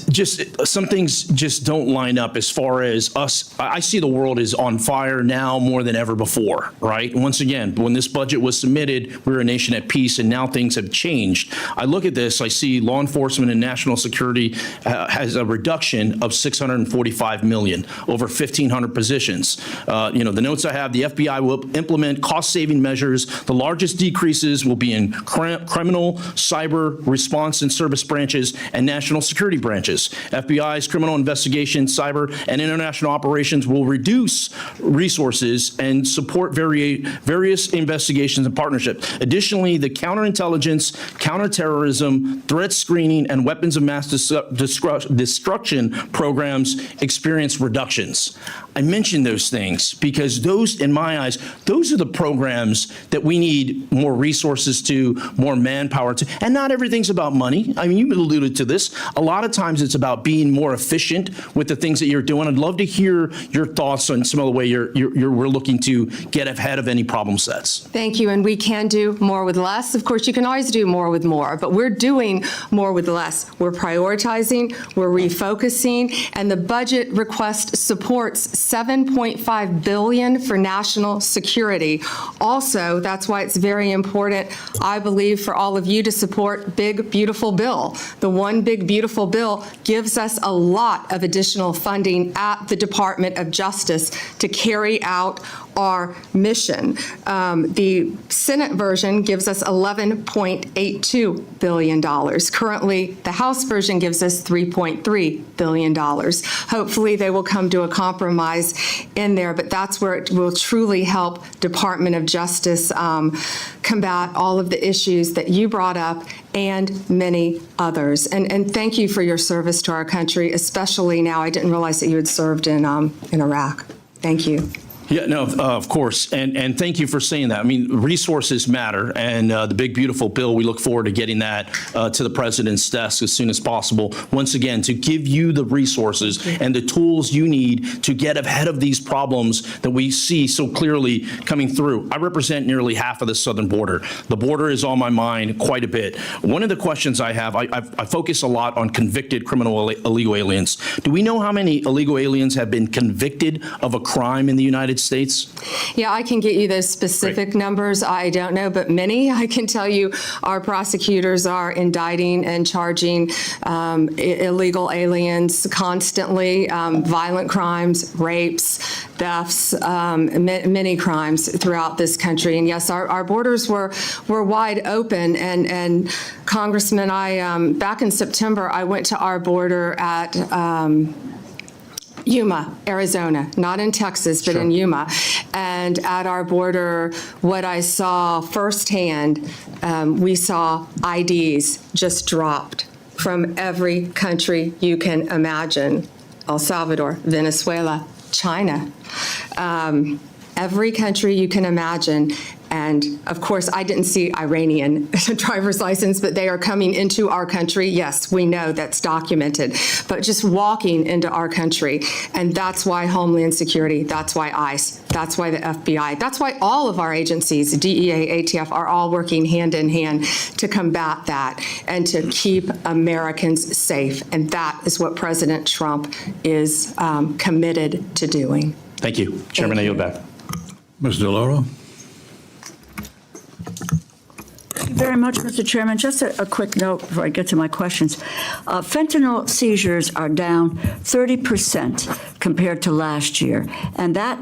Just some things just don't line up as far as us. I see the world is on fire now more than ever before, right? Once again, when this budget was submitted, we were a nation at peace, and now things have changed. I look at this, I see law enforcement and national security has a reduction of 645 million, over 1,500 positions. You know, the notes I have, the FBI will implement cost-saving measures. The largest decreases will be in criminal, cyber response, response and service branches, and national security branches. FBI's criminal investigation, cyber, and international operations will reduce resources and support various investigations and partnerships. Additionally, the counterintelligence, counterterrorism, threat screening, and weapons of mass destruction programs experience reductions. I mention those things because those, in my eyes, those are the programs that we need more resources to, more manpower to, and not everything's about money. I mean, you alluded to this. A lot of times it's about being more efficient with the things that you're doing. I'd love to hear your thoughts on some of the way we're looking to get ahead of any problem sets. Thank you, and we can do more with less. Of course, you can always do more with more, but we're doing more with less. We're prioritizing, we're refocusing, and the budget request supports $7.5 billion for national security. Also, that's why it's very important, I believe, for all of you to support Big Beautiful Bill. The One Big Beautiful Bill gives us a lot of additional funding at the Department of Justice to carry out our mission. The Senate version gives us $11.82 billion. Currently, the House version gives us $3.3 billion. Hopefully, they will come to a compromise in there, but that's where it will truly help Department of Justice combat all of the issues that you brought up and many others. And thank you for your service to our country, especially now. I didn't realize that you had served in Iraq. Thank you. Yeah, no, of course, and thank you for saying that. I mean, resources matter, and the Big Beautiful Bill, we look forward to getting that to the president's desk as soon as possible. Once again, to give you the resources and the tools you need to get ahead of these problems that we see so clearly coming through. I represent nearly half of the southern border. The border is on my mind quite a bit. One of the questions I have, I focus a lot on convicted criminal illegal aliens. Do we know how many illegal aliens have been convicted of a crime in the United States? Yeah, I can get you those specific numbers. I don't know, but many. I can tell you our prosecutors are indicting and charging illegal aliens constantly, violent crimes, rapes, thefts, many crimes throughout this country. And yes, our borders were wide open. And Congressman, back in September, I went to our border at Yuma, Arizona, not in Texas, but in Yuma. And at our border, what I saw firsthand, we saw IDs just dropped from every country you can imagine. El Salvador, Venezuela, China, every country you can imagine. And of course, I didn't see Iranian driver's license, but they are coming into our country. Yes, we know that's documented, but just walking into our country. And that's why Homeland Security, that's why ICE, that's why the FBI, that's why all of our agencies, DEA, ATF, are all working hand in hand to combat that and to keep Americans safe. And that is what President Trump is committed to doing. Thank you. Chairman, I yield back. Ms. DeLauro? Thank you very much, Mr. Chairman. Just a quick note before I get to my questions. Fentanyl seizures are down 30% compared to last year, and that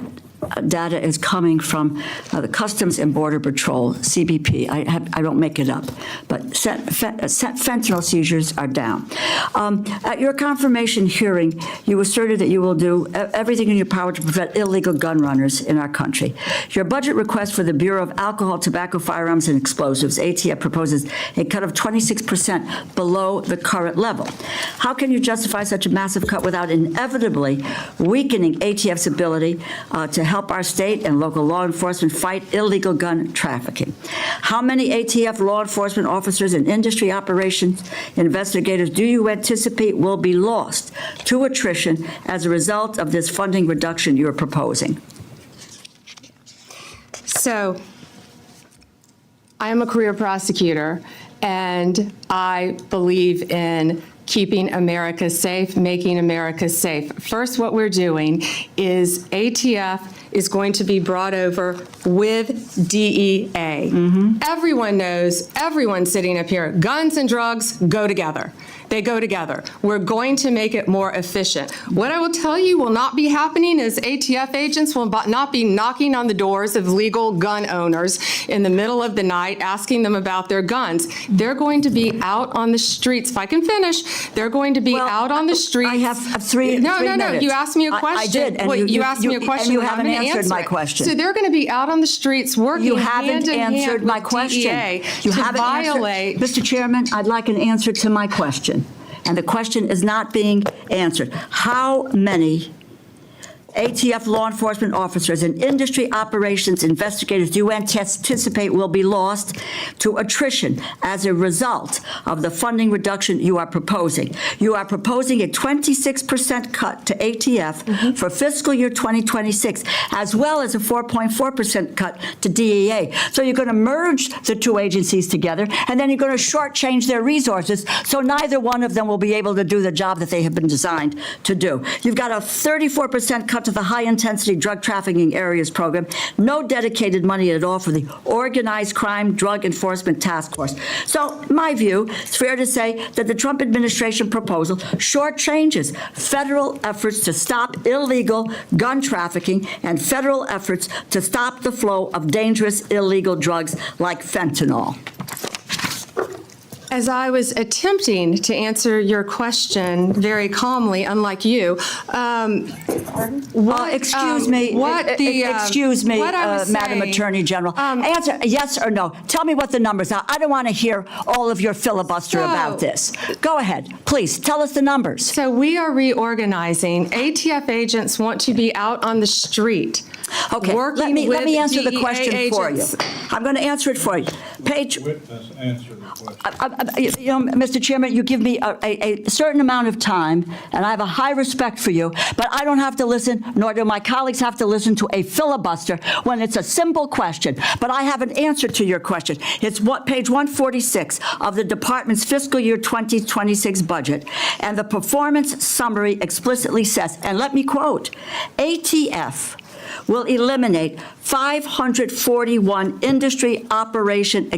data is coming from the Customs and Border Patrol, CBP. I don't make it up, but fentanyl seizures are down. At your confirmation hearing, you asserted that you will do everything in your power to prevent illegal gun runners in our country. Your budget request for the Bureau of Alcohol, Tobacco, Firearms, and Explosives, ATF, proposes a cut of 26% below the current level. How can you justify such a massive cut without inevitably weakening ATF's ability to help our state and local law enforcement fight illegal gun trafficking? How many ATF law enforcement officers and industry operations investigators do you anticipate will be lost to attrition as a result of this funding reduction you're proposing? So, I am a career prosecutor, and I believe in keeping America safe, making America safe. First, what we're doing is ATF is going to be brought over with DEA. Everyone knows, everyone sitting up here, guns and drugs go together. They go together. We're going to make it more efficient. What I will tell you will not be happening is ATF agents will not be knocking on the doors of legal gun owners in the middle of the night asking them about their guns. They're going to be out on the streets. If I can finish, they're going to be out on the streets. I have three minutes. You asked me a question. I did, and Well, you asked me a question. And you I'm haven't gonna answered my it. question. So they're going to be out on the streets working You haven't hand in answered hand my with question. DEA You to haven't violate. answered. Mr. Chairman, I'd like an answer to my question. And the question is not being answered. How many ATF law enforcement officers and industry operations investigators do you anticipate will be lost to attrition as a result of the funding reduction you are proposing? You are proposing a 26% cut to ATF for fiscal year 2026, as well as a 4.4% cut to DEA. So you're going to merge the two agencies together, and then you're going to shortchange their resources, so neither one of them will be able to do the job that they have been designed to do. You've got a 34% cut to the high-intensity drug trafficking areas program, no dedicated money at all for the Organized Crime Drug Enforcement Task Force. So, my view, it's fair to say that the Trump administration proposal shortchanges federal efforts to stop illegal gun trafficking and federal efforts to stop the flow of dangerous illegal drugs like fentanyl. As I was attempting to answer your question very calmly, unlike you, Excuse me, Madam Attorney General. Answer yes or no. Tell me what the numbers are. I don't want to hear all of your filibuster about this. Go ahead, please. Tell us the numbers. So we are reorganizing. ATF agents want to be out on the street. Okay, let me answer the question for you. agents. I'm going to answer it for you. Page, Witness, answer the question. Mr. Chairman, you give me a certain amount of time, and I have a high respect for you, but I don't have to listen, nor do my colleagues have to listen to a filibuster when it's a simple question. But I have an answer to your question. It's page 146 of the department's fiscal year 2026 budget, and the performance summary explicitly says, and let me quote, ATF will eliminate 541 industry operation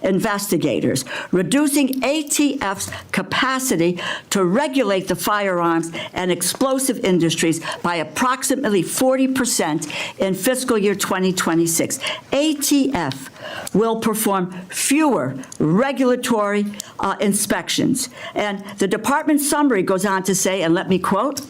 investigators, reducing ATF's capacity to regulate the firearms and explosive industries by approximately 40% in fiscal year 2026. ATF will perform fewer regulatory inspections. And the department summary goes on to say, and let me quote,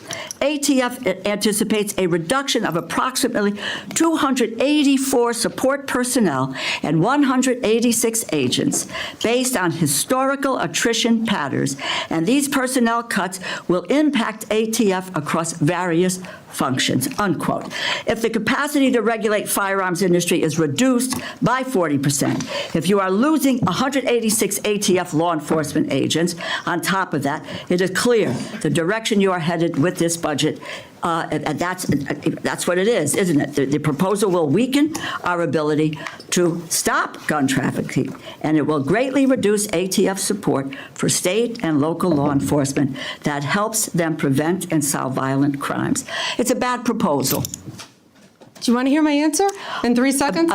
ATF anticipates a reduction of approximately 284 support personnel and 186 agents based on historical attrition patterns, and these personnel cuts will impact ATF across various functions, unquote. If the capacity to regulate firearms industry is reduced by 40%, if you are losing 186 ATF law enforcement agents, on top of that, it is clear the direction you are headed with this budget, and that's what it is, isn't it? The proposal will weaken our ability to stop gun trafficking, and it will greatly reduce ATF support for state and local law enforcement that helps them prevent and solve violent crimes. It's a bad proposal. Do you want to hear my answer in 3 seconds?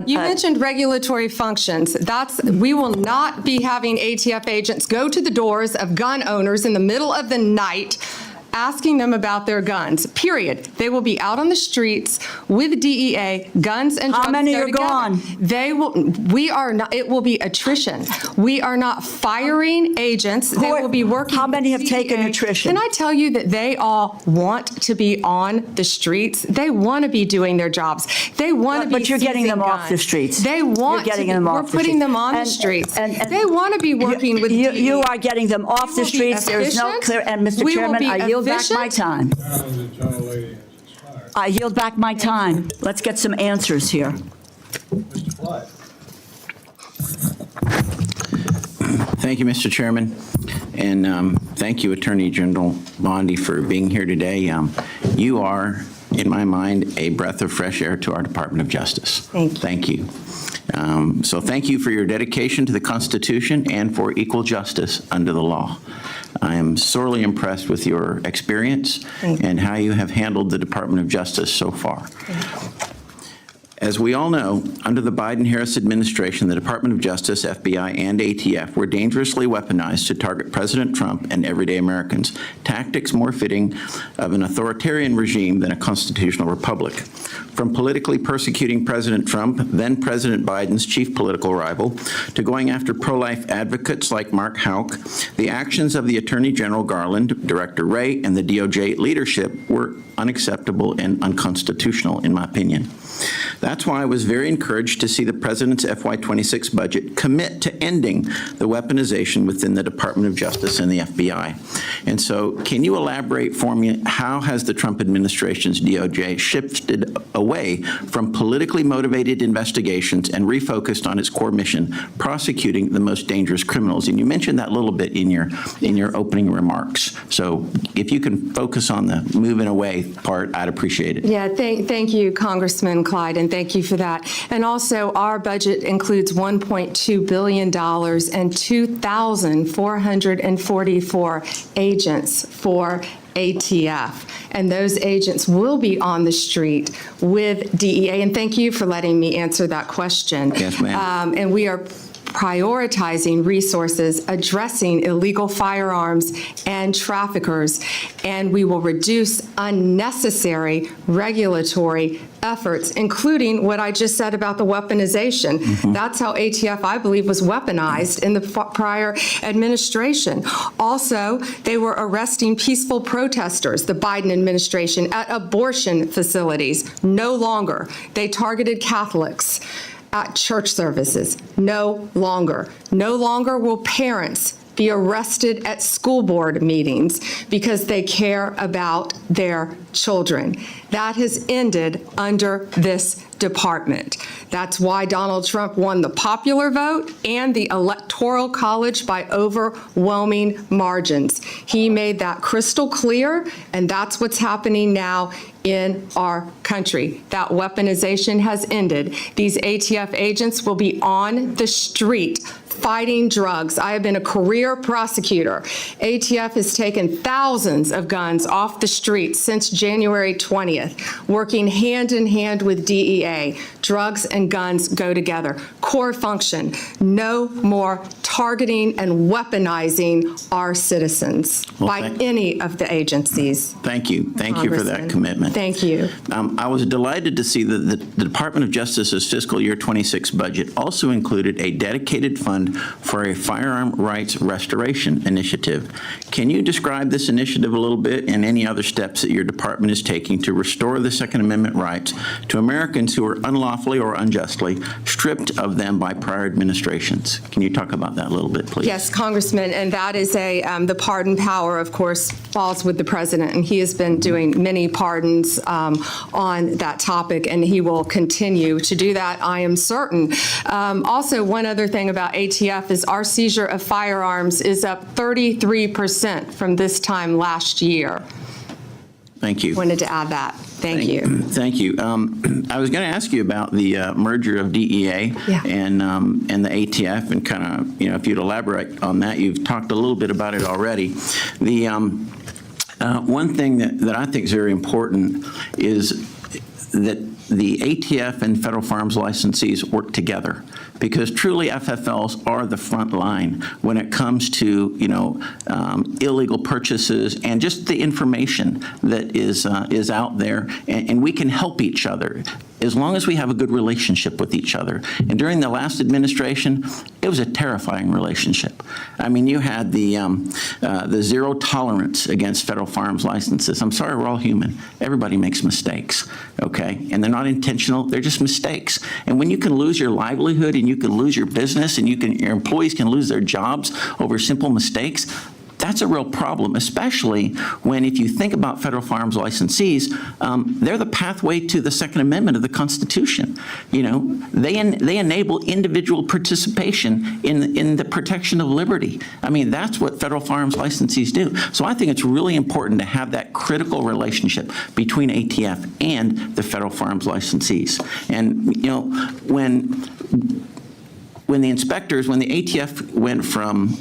You mentioned regulatory functions. We will not be having ATF agents go to the doors of gun owners in the middle of the night asking them about their guns, period. They will be out on the streets with DEA, guns and drugs. How many are together. gone? We are not, it will be attrition. We are not firing agents. They will be working. How many have with taken DEA. attrition? Can I tell you that they all want to be on the streets? They want to be doing their jobs. They want to be But you're getting them seizing off the guns. streets. They want You're getting to. them We're off the putting streets. them on the And- streets. and- They want to be working with DEA. You are getting them off We the will be streets. There is no efficient. clear, and Mr. We will Chairman, be I yield back my efficient. time. Apparently the gentlelady has expired. I yield back my time. Let's get some answers here. Mr. Fly. Thank you, Mr. Chairman, and thank you, Attorney General Bondi, for being here today. You are, in my mind, a breath of fresh air to our Department of Justice. Thank you. Thank you. So thank you for your dedication to the Constitution and for equal justice under the law. I am sorely impressed with your experience and how you have handled the Department of Justice so far. As we all know, under the Biden-Harris administration, the Department of Justice, FBI, and ATF were dangerously weaponized to target President Trump and everyday Americans, tactics more fitting of an authoritarian regime than a constitutional republic. From politically persecuting President Trump, then President Biden's chief political rival, to going after pro-life advocates like Mark Houck, the actions of the Attorney General Garland, Director Wright, and the DOJ leadership were unacceptable and unconstitutional, in my opinion. That's why I was very encouraged to see the President's FY26 budget commit to ending the weaponization within the Department of Justice and the FBI. And so, can you elaborate for me, how has the Trump administration's DOJ shifted away from politically motivated investigations and refocused on its core mission, prosecuting the most dangerous criminals? And you mentioned that a little bit in your opening remarks. So if you can focus on the moving away part, I'd appreciate it. Yeah, thank you, Congressman Clyde, and thank you for that. And also, our budget includes $1.2 billion and 2,444 agents for ATF. And those agents will be on the street with DEA. And thank you for letting me answer that question. Yes, ma'am. And we are prioritizing resources addressing illegal firearms and traffickers, and we will reduce unnecessary regulatory efforts, including what I just said about the weaponization. That's how ATF, I believe, was weaponized in the prior administration. Also, they were arresting peaceful protesters, the Biden administration, at abortion facilities. No longer. They targeted Catholics at church services. No longer. No longer will parents be arrested at school board meetings because they care about their children. That has ended under this department. That's why Donald Trump won the popular vote and the Electoral College by overwhelming margins. He made that crystal clear, and that's what's happening now in our country. That weaponization has ended. These ATF agents will be on the street fighting drugs. I have been a career prosecutor. ATF has taken thousands of guns off the streets since January 20th, working hand in hand with DEA. Drugs and guns go together. Core function, no more targeting and weaponizing our citizens by any of the agencies. Thank you. Thank you for that commitment. Thank you. I was delighted to see that the Department of Justice's fiscal year 26 budget also included a dedicated fund for a firearm rights restoration initiative. Can you describe this initiative a little bit and any other steps that your department is taking to restore the Second Amendment rights to Americans who are unlawfully or unjustly stripped of them by prior administrations? Can you talk about that a little bit, please? Yes, Congressman, and that is the pardon power, of course, falls with the president, and he has been doing many pardons on that topic, and he will continue to do that, I am certain. Also, one other thing about ATF is our seizure of firearms is up 33% from this time last year. Thank you. Wanted to add that. Thank you. Thank you. I was going to ask you about the merger of DEA and the ATF, and kind of, if you'd elaborate on that. You've talked a little bit about it already. The one thing that I think is very important is that the ATF and federal firearms licensees work together, because truly FFLs are the front line when it comes to illegal purchases and just the information that is out there, and we can help each other as long as we have a good relationship with each other. And during the last administration, it was a terrifying relationship. I mean, you had the zero tolerance against federal firearms licenses. I'm sorry, we're all human. Everybody makes mistakes, okay? And they're not intentional, they're just mistakes. And when you can lose your livelihood and you can lose your business and your employees can lose their jobs over simple mistakes, that's a real problem, especially when, if you think about federal firearms licensees, they're the pathway to the Second Amendment of the Constitution. They enable individual participation in the protection of liberty. I mean, that's what federal firearms licensees do. So I think it's really important to have that critical relationship between ATF and the federal firearms licensees. And when the ATF went from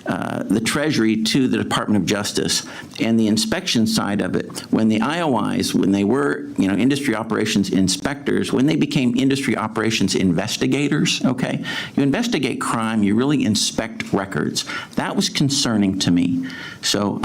the Treasury to the Department of Justice, and the inspection side of it. When the IOIs, when they were, industry operations inspectors, when they became industry operations investigators, okay, you investigate crime, you really inspect records. That was concerning to me. So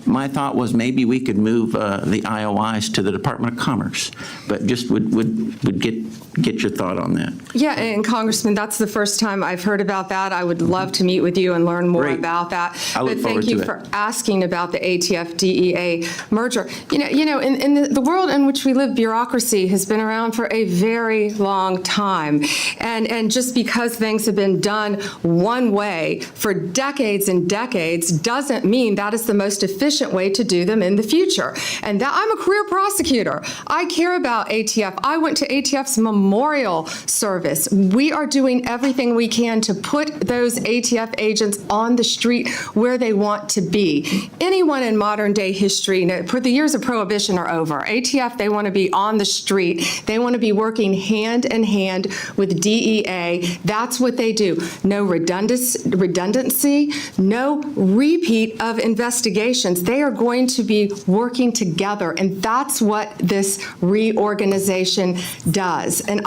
my thought was maybe we could move the IOIs to the Department of Commerce, but just would get your thought on that. Yeah, and Congressman, that's the first time I've heard about that. I would love to meet with you and learn more Great. about that. I look but forward thank you to it. for asking about the ATF-DEA merger. In the world in which we live, bureaucracy has been around for a very long time. And just because things have been done one way for decades and decades doesn't mean that is the most efficient way to do them in the future. And that I'm a career prosecutor. I care about ATF. I went to ATF's memorial service. We are doing everything we can to put those ATF agents on the street where they want to be. Anyone in modern day history, the years of prohibition are over. ATF, they want to be on the street. They want to be working hand in hand with DEA. That's what they do. No redundancy, no repeat of investigations. They are going to be working together, and that's what this reorganization does. And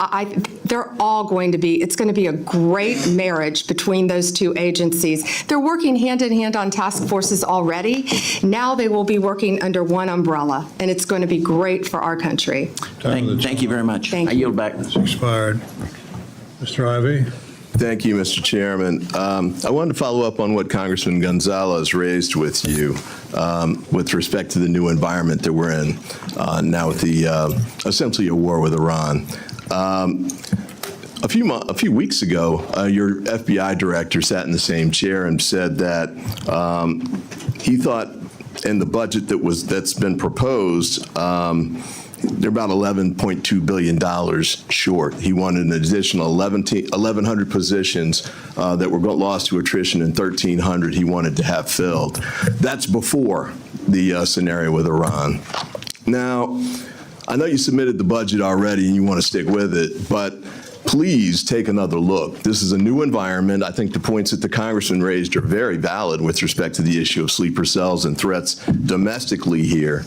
they're all going to be, it's going to be a great marriage between those two agencies. They're working hand in hand on task forces already. Now they will be working under one umbrella, and it's going to be great for our country. Thank you very much. Thank I you. yield back. It's expired. Mr. Ivey? Thank you, Mr. Chairman. I wanted to follow up on what Congressman Gonzalez raised with you with respect to the new environment that we're in now with the essentially a war with Iran. A few weeks ago, your FBI director sat in the same chair and said that he thought in the budget that's been proposed, they're about $11.2 billion short. He wanted an additional 1,100 positions that were lost to attrition, and 1,300 he wanted to have filled. That's before the scenario with Iran. Now, I know you submitted the budget already and you want to stick with it, but please take another look. This is a new environment. I think the points that the Congressman raised are very valid with respect to the issue of sleeper cells and threats domestically here.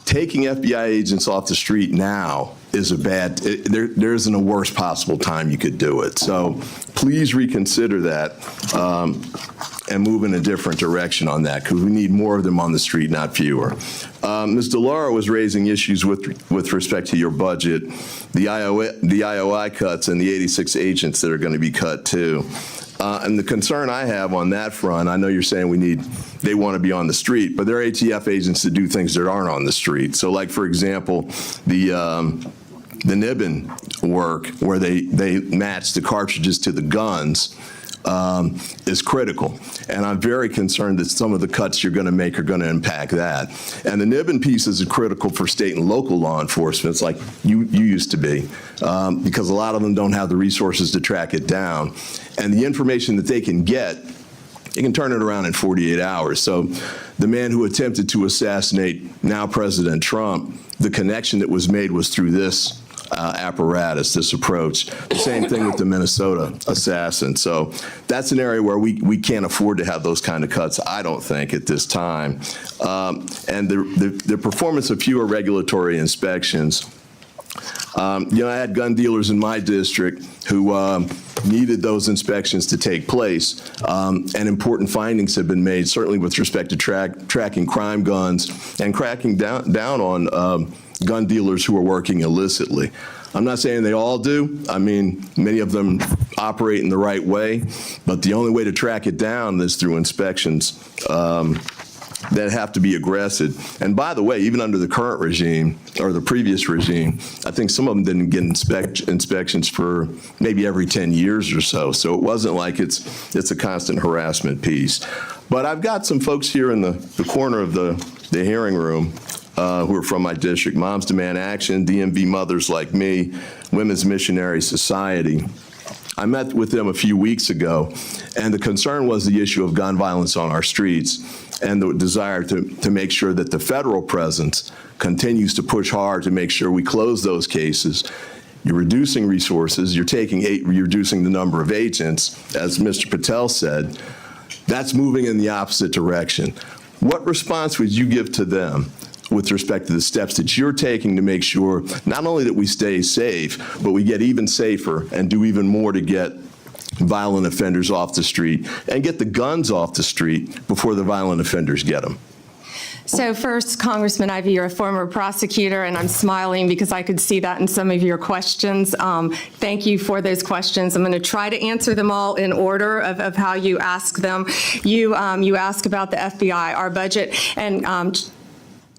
Taking FBI agents off the street now is there isn't a worst possible time you could do it. So please reconsider that and move in a different direction on that, because we need more of them on the street, not fewer. Ms. DeLauro was raising issues with respect to your budget, the IOI cuts and the 86 agents that are going to be cut too. And the concern I have on that front, I know you're saying they want to be on the street, but they're ATF agents that do things that aren't on the street. So like, for example, the Nibbin work where they match the cartridges to the guns is critical. And I'm very concerned that some of the cuts you're going to make are going to impact that. And the Nibbin pieces are critical for state and local law enforcement, like you used to be, because a lot of them don't have the resources to track it down. And the information that they can get, they can turn it around in 48 hours. So the man who attempted to assassinate now President Trump, the connection that was made was through this apparatus, this approach. The same thing with the Minnesota assassin. So that's an area where we can't afford to have those kind of cuts, I don't think, at this time. And the performance of fewer regulatory inspections. I had gun dealers in my district who needed those inspections to take place, and important findings have been made, certainly with respect to tracking crime guns and cracking down on gun dealers who are working illicitly. I'm not saying they all do. I mean, many of them operate in the right way, but the only way to track it down is through inspections that have to be aggressive. And by the way, even under the current regime or the previous regime, I think some of them didn't get inspections for maybe every 10 years or so. So it wasn't like it's a constant harassment piece. But I've got some folks here in the corner of the hearing room who are from my district: Moms Demand Action, DMV Mothers Like Me, Women's Missionary Society. I met with them a few weeks ago, and the concern was the issue of gun violence on our streets and the desire to make sure that the federal presence continues to push hard to make sure we close those cases. you're reducing resources, you're reducing the number of agents, as Mr. Patel said. That's moving in the opposite direction. What response would you give to them with respect to the steps that you're taking to make sure not only that we stay safe, but we get even safer and do even more to get violent offenders off the street and get the guns off the street before the violent offenders get them? So first, Congressman Ivey, you're a former prosecutor, and I'm smiling because I could see that in some of your questions. Thank you for those questions. I'm going to try to answer them all in order of how you ask them. You ask about the FBI, our budget, and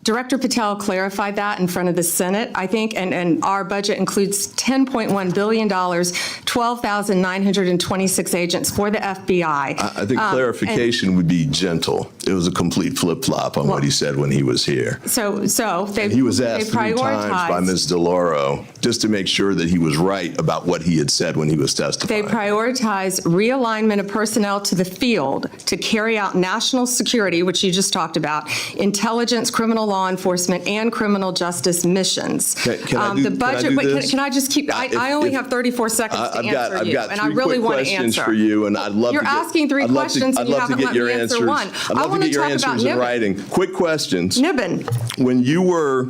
Director Patel clarified that in front of the Senate, I think, and our budget includes $10.1 billion, 12,926 agents for the FBI. I think clarification would be gentle. It was a complete flip-flop on what he said when he was here. So he was asked 3 times by Ms. DeLauro just to make sure that he was right about what he had said when he was testifying. They prioritized realignment of personnel to the field to carry out national security, which you just talked about, intelligence, criminal law enforcement, and criminal justice missions. Can I do this? Can I just keep, I only have 34 seconds to answer you, and I really want to answer. I've got 3 quick questions for you, and I'd love to You're asking 3 questions, and you haven't let me answer one. I'd love to get your answers in writing. Quick questions. Nibbin. When you were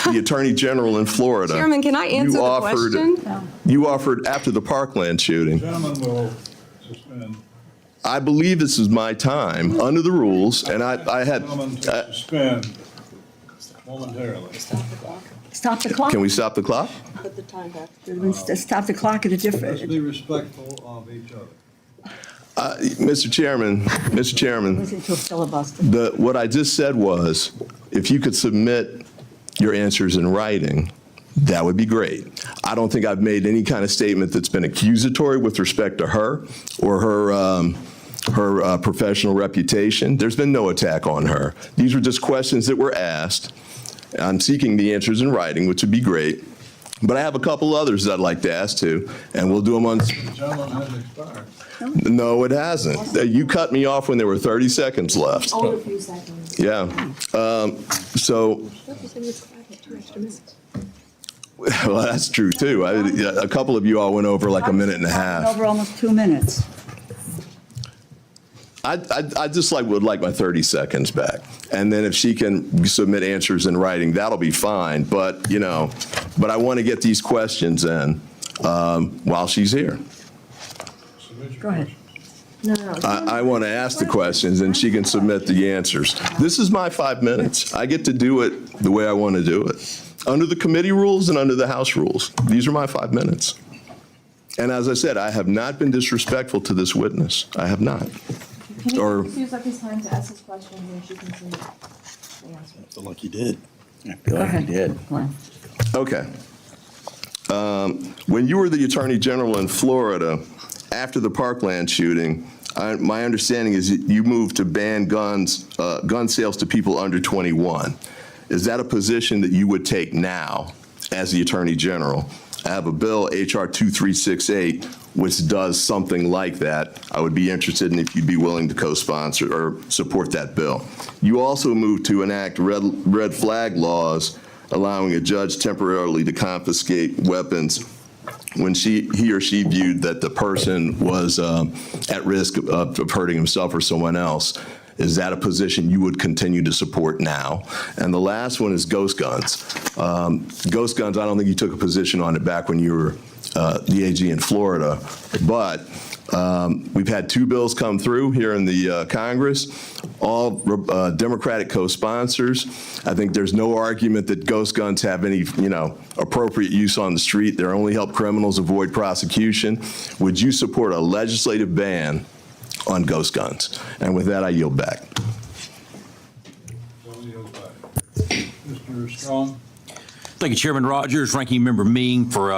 the Attorney General in Florida, Chairman, can I answer the question? You offered, after the Parkland shooting, Gentlemen will suspend. I believe this is my time, under the rules, and I had, Gentlemen to suspend momentarily. Stop the clock. can we stop the clock? Put the time back. Stop the clock at a different. Let's be respectful of each other. Mr. Chairman, Listen to a filibuster. what I just said was, if you could submit your answers in writing, that would be great. I don't think I've made any kind of statement that's been accusatory with respect to her or her professional reputation. There's been no attack on her. These were just questions that were asked. I'm seeking the answers in writing, which would be great. But I have a couple others that I'd like to ask too, and we'll do them on. The gentleman has expired. No, it hasn't. You cut me off when there were 30 seconds left. Only a few seconds. Yeah. So. Well, that's true too. A couple of you all went over like a minute and a half. Over almost 2 minutes. I just would like my 30 seconds back. And then if she can submit answers in writing, that'll be fine. But, but I want to get these questions in while she's here. Go ahead. I want to ask the questions and she can submit the answers. This is my 5 minutes. I get to do it the way I want to do it. Under the committee rules and under the House rules. These are my 5 minutes. And as I said, I have not been disrespectful to this witness. I have not. Can Or- you use up his time to ask his questions and she can see the answer? I feel like you did. I feel like you did. Okay. When you were the Attorney General in Florida, after the Parkland shooting, my understanding is that you moved to ban gun sales to people under 21. Is that a position that you would take now as the Attorney General? I have a bill, H.R. 2368, which does something like that. I would be interested in if you'd be willing to co-sponsor or support that bill. You also moved to enact red flag laws, allowing a judge temporarily to confiscate weapons when he or she viewed that the person was at risk of hurting himself or someone else. Is that a position you would continue to support now? And the last one is ghost guns. Ghost guns, I don't think you took a position on it back when you were the AG in Florida, but we've had 2 bills come through here in the Congress, all Democratic co-sponsors. I think there's no argument that ghost guns have any, appropriate use on the street. They only help criminals avoid prosecution. Would you support a legislative ban on ghost guns? And with that, I yield back. Mr. Strong? Thank you, Chairman Rogers, Ranking Member Ming, for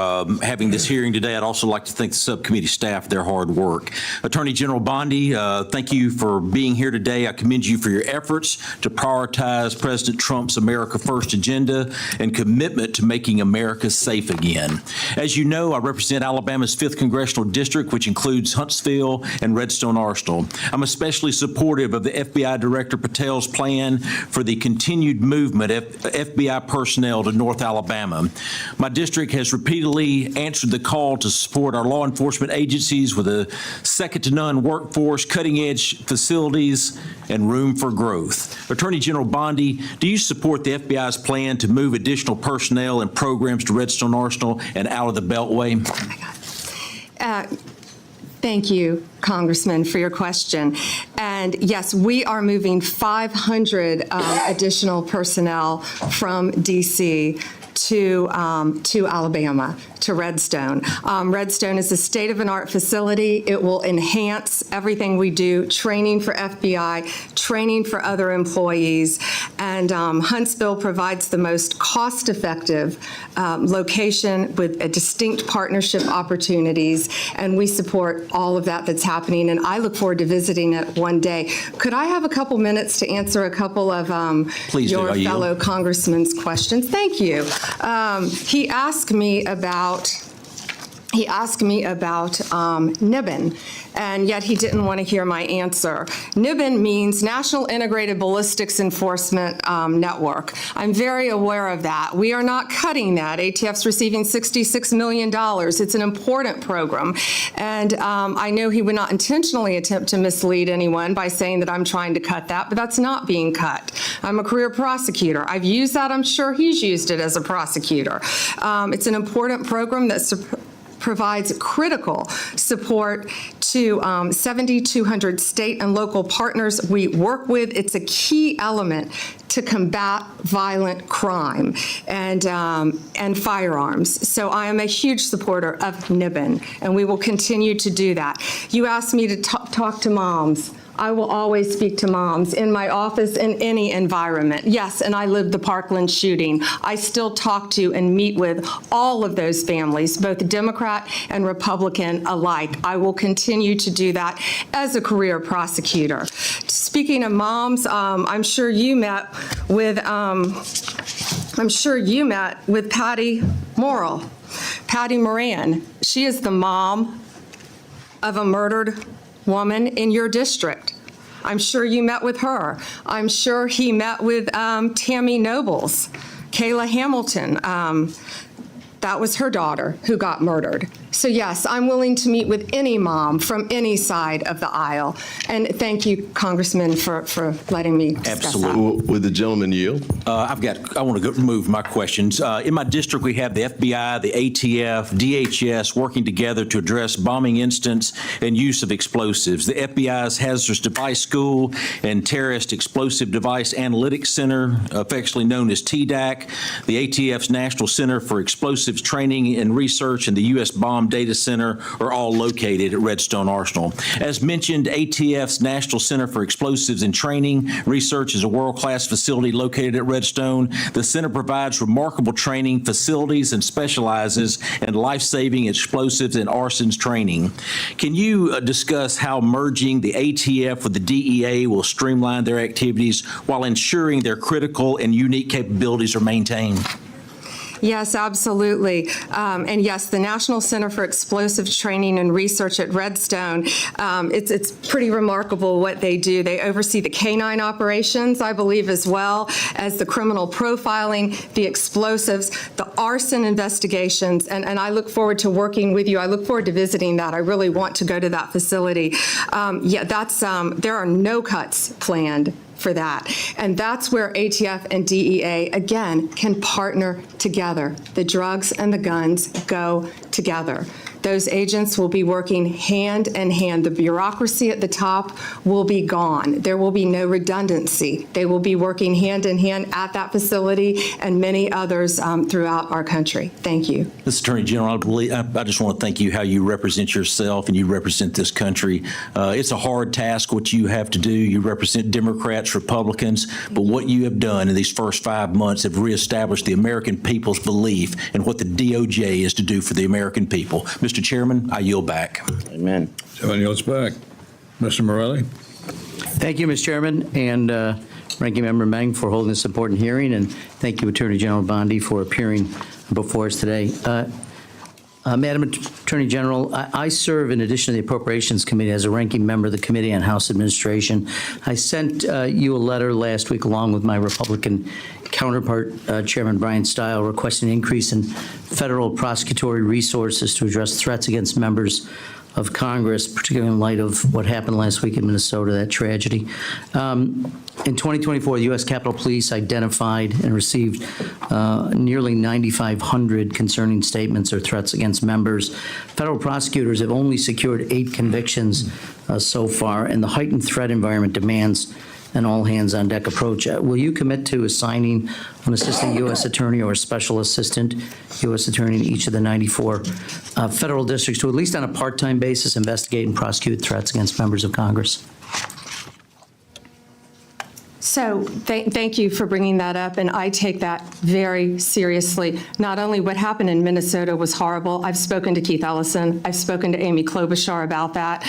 having this hearing today. I'd also like to thank the subcommittee staff for their hard work. Attorney General Bondi, thank you for being here today. I commend you for your efforts to prioritize President Trump's America First agenda and commitment to making America safe again. As you know, I represent Alabama's 5th Congressional District, which includes Huntsville and Redstone Arsenal. I'm especially supportive of the FBI Director Patel's plan for the continued movement of FBI personnel to North Alabama Alabama. My district has repeatedly answered the call to support our law enforcement agencies with a second-to-none workforce, cutting-edge facilities, and room for growth. Attorney General Bondi, do you support the FBI's plan to move additional personnel and programs to Redstone Arsenal and out of the Beltway? Thank you, Congressman, for your question. And yes, we are moving 500 additional personnel from D.C. to Alabama, to Redstone. Redstone is a state-of-the-art facility. It will enhance everything we do, training for FBI, training for other employees, and Huntsville provides the most cost-effective location with a distinct partnership opportunities, and we support all of that that's happening, and I look forward to visiting it one day. Could I have a couple minutes to answer a couple of your fellow congressman's questions? Thank you. He asked me about NIBN, and yet he didn't want to hear my answer. NIBN means National Integrated Ballistics Enforcement Network. I'm very aware of that. We are not cutting that. ATF's receiving $66 million. It's an important program, and I know he would not intentionally attempt to mislead anyone by saying that I'm trying to cut that, but that's not being cut. I'm a career prosecutor. I've used that. I'm sure he's used it as a prosecutor. It's an important program that provides critical support to 7,200 state and local partners we work with. It's a key element to combat violent crime and firearms. So I am a huge supporter of NIBN, and we will continue to do that. You asked me to talk to moms. I will always speak to moms in my office in any environment. Yes, and I lived the Parkland shooting. I still talk to and meet with all of those families, both Democrat and Republican alike. I will continue to do that as a career prosecutor. Speaking of moms, I'm sure you met with Patty Morrill, Patty Moran. She is the mom of a murdered woman in your district. I'm sure you met with her. I'm sure he met with Tammy Nobles, Kayla Hamilton. That was her daughter who got murdered. So yes, I'm willing to meet with any mom from any side of the aisle. And thank you, Congressman, for letting me discuss Absolutely. that. Would the gentleman yield? I want to move my questions. In my district, we have the FBI, the ATF, DHS working together to address bombing incidents and use of explosives. The FBI's Hazardous Device School and Terrorist Explosive Device Analytics Center, affectionately known as TDAC, the ATF's National Center for Explosives Training and Research, and the U.S. Bomb Data Center are all located at Redstone Arsenal. As mentioned, ATF's National Center for Explosives and Training Research is a world-class facility located at Redstone. The center provides remarkable training facilities and specializes in life-saving explosives and arsons training. Can you discuss how merging the ATF with the DEA will streamline their activities while ensuring their critical and unique capabilities are maintained? Yes, absolutely. And yes, the National Center for Explosive Training and Research at Redstone, it's pretty remarkable what they do. They oversee the canine operations, I believe, as well as the criminal profiling, the explosives, the arson investigations, and I look forward to working with you. I look forward to visiting that. I really want to go to that facility. There are no cuts planned for that. And that's where ATF and DEA, again, can partner together. The drugs and the guns go together. Those agents will be working hand in hand. The bureaucracy at the top will be gone. There will be no redundancy. They will be working hand in hand at that facility and many others throughout our country. Thank you. Mr. Attorney General, I just want to thank you how you represent yourself and you represent this country. It's a hard task what you have to do. You represent Democrats, Republicans, but what you have done in these first 5 months have reestablished the American people's belief in what the DOJ is to do for the American people. Mr. Chairman, I yield back. Amen. Chairman yields back. Mr. Morelli? Thank you, Mr. Chairman, and Ranking Member Meng for holding this important hearing, and thank you, Attorney General Bondi, for appearing before us today. Madam Attorney General, I serve in addition to the Appropriations Committee as a ranking member of the Committee on House Administration. I sent you a letter last week along with my Republican counterpart, Chairman Brian Stile, requesting an increase in federal prosecutory resources to address threats against members of Congress, particularly in light of what happened last week in Minnesota, that tragedy. In 2024, the U.S. Capitol Police identified and received nearly 9,500 concerning statements or threats against members. Federal prosecutors have only secured 8 convictions so far, and the heightened threat environment demands an all-hands-on-deck approach. Will you commit to assigning an assistant U.S. attorney or a special assistant U.S. attorney in each of the 94 federal districts to, at least on a part-time basis, investigate and prosecute threats against members of Congress? So thank you for bringing that up, and I take that very seriously. Not only what happened in Minnesota was horrible. I've spoken to Keith Ellison. I've spoken to Amy Klobuchar about that.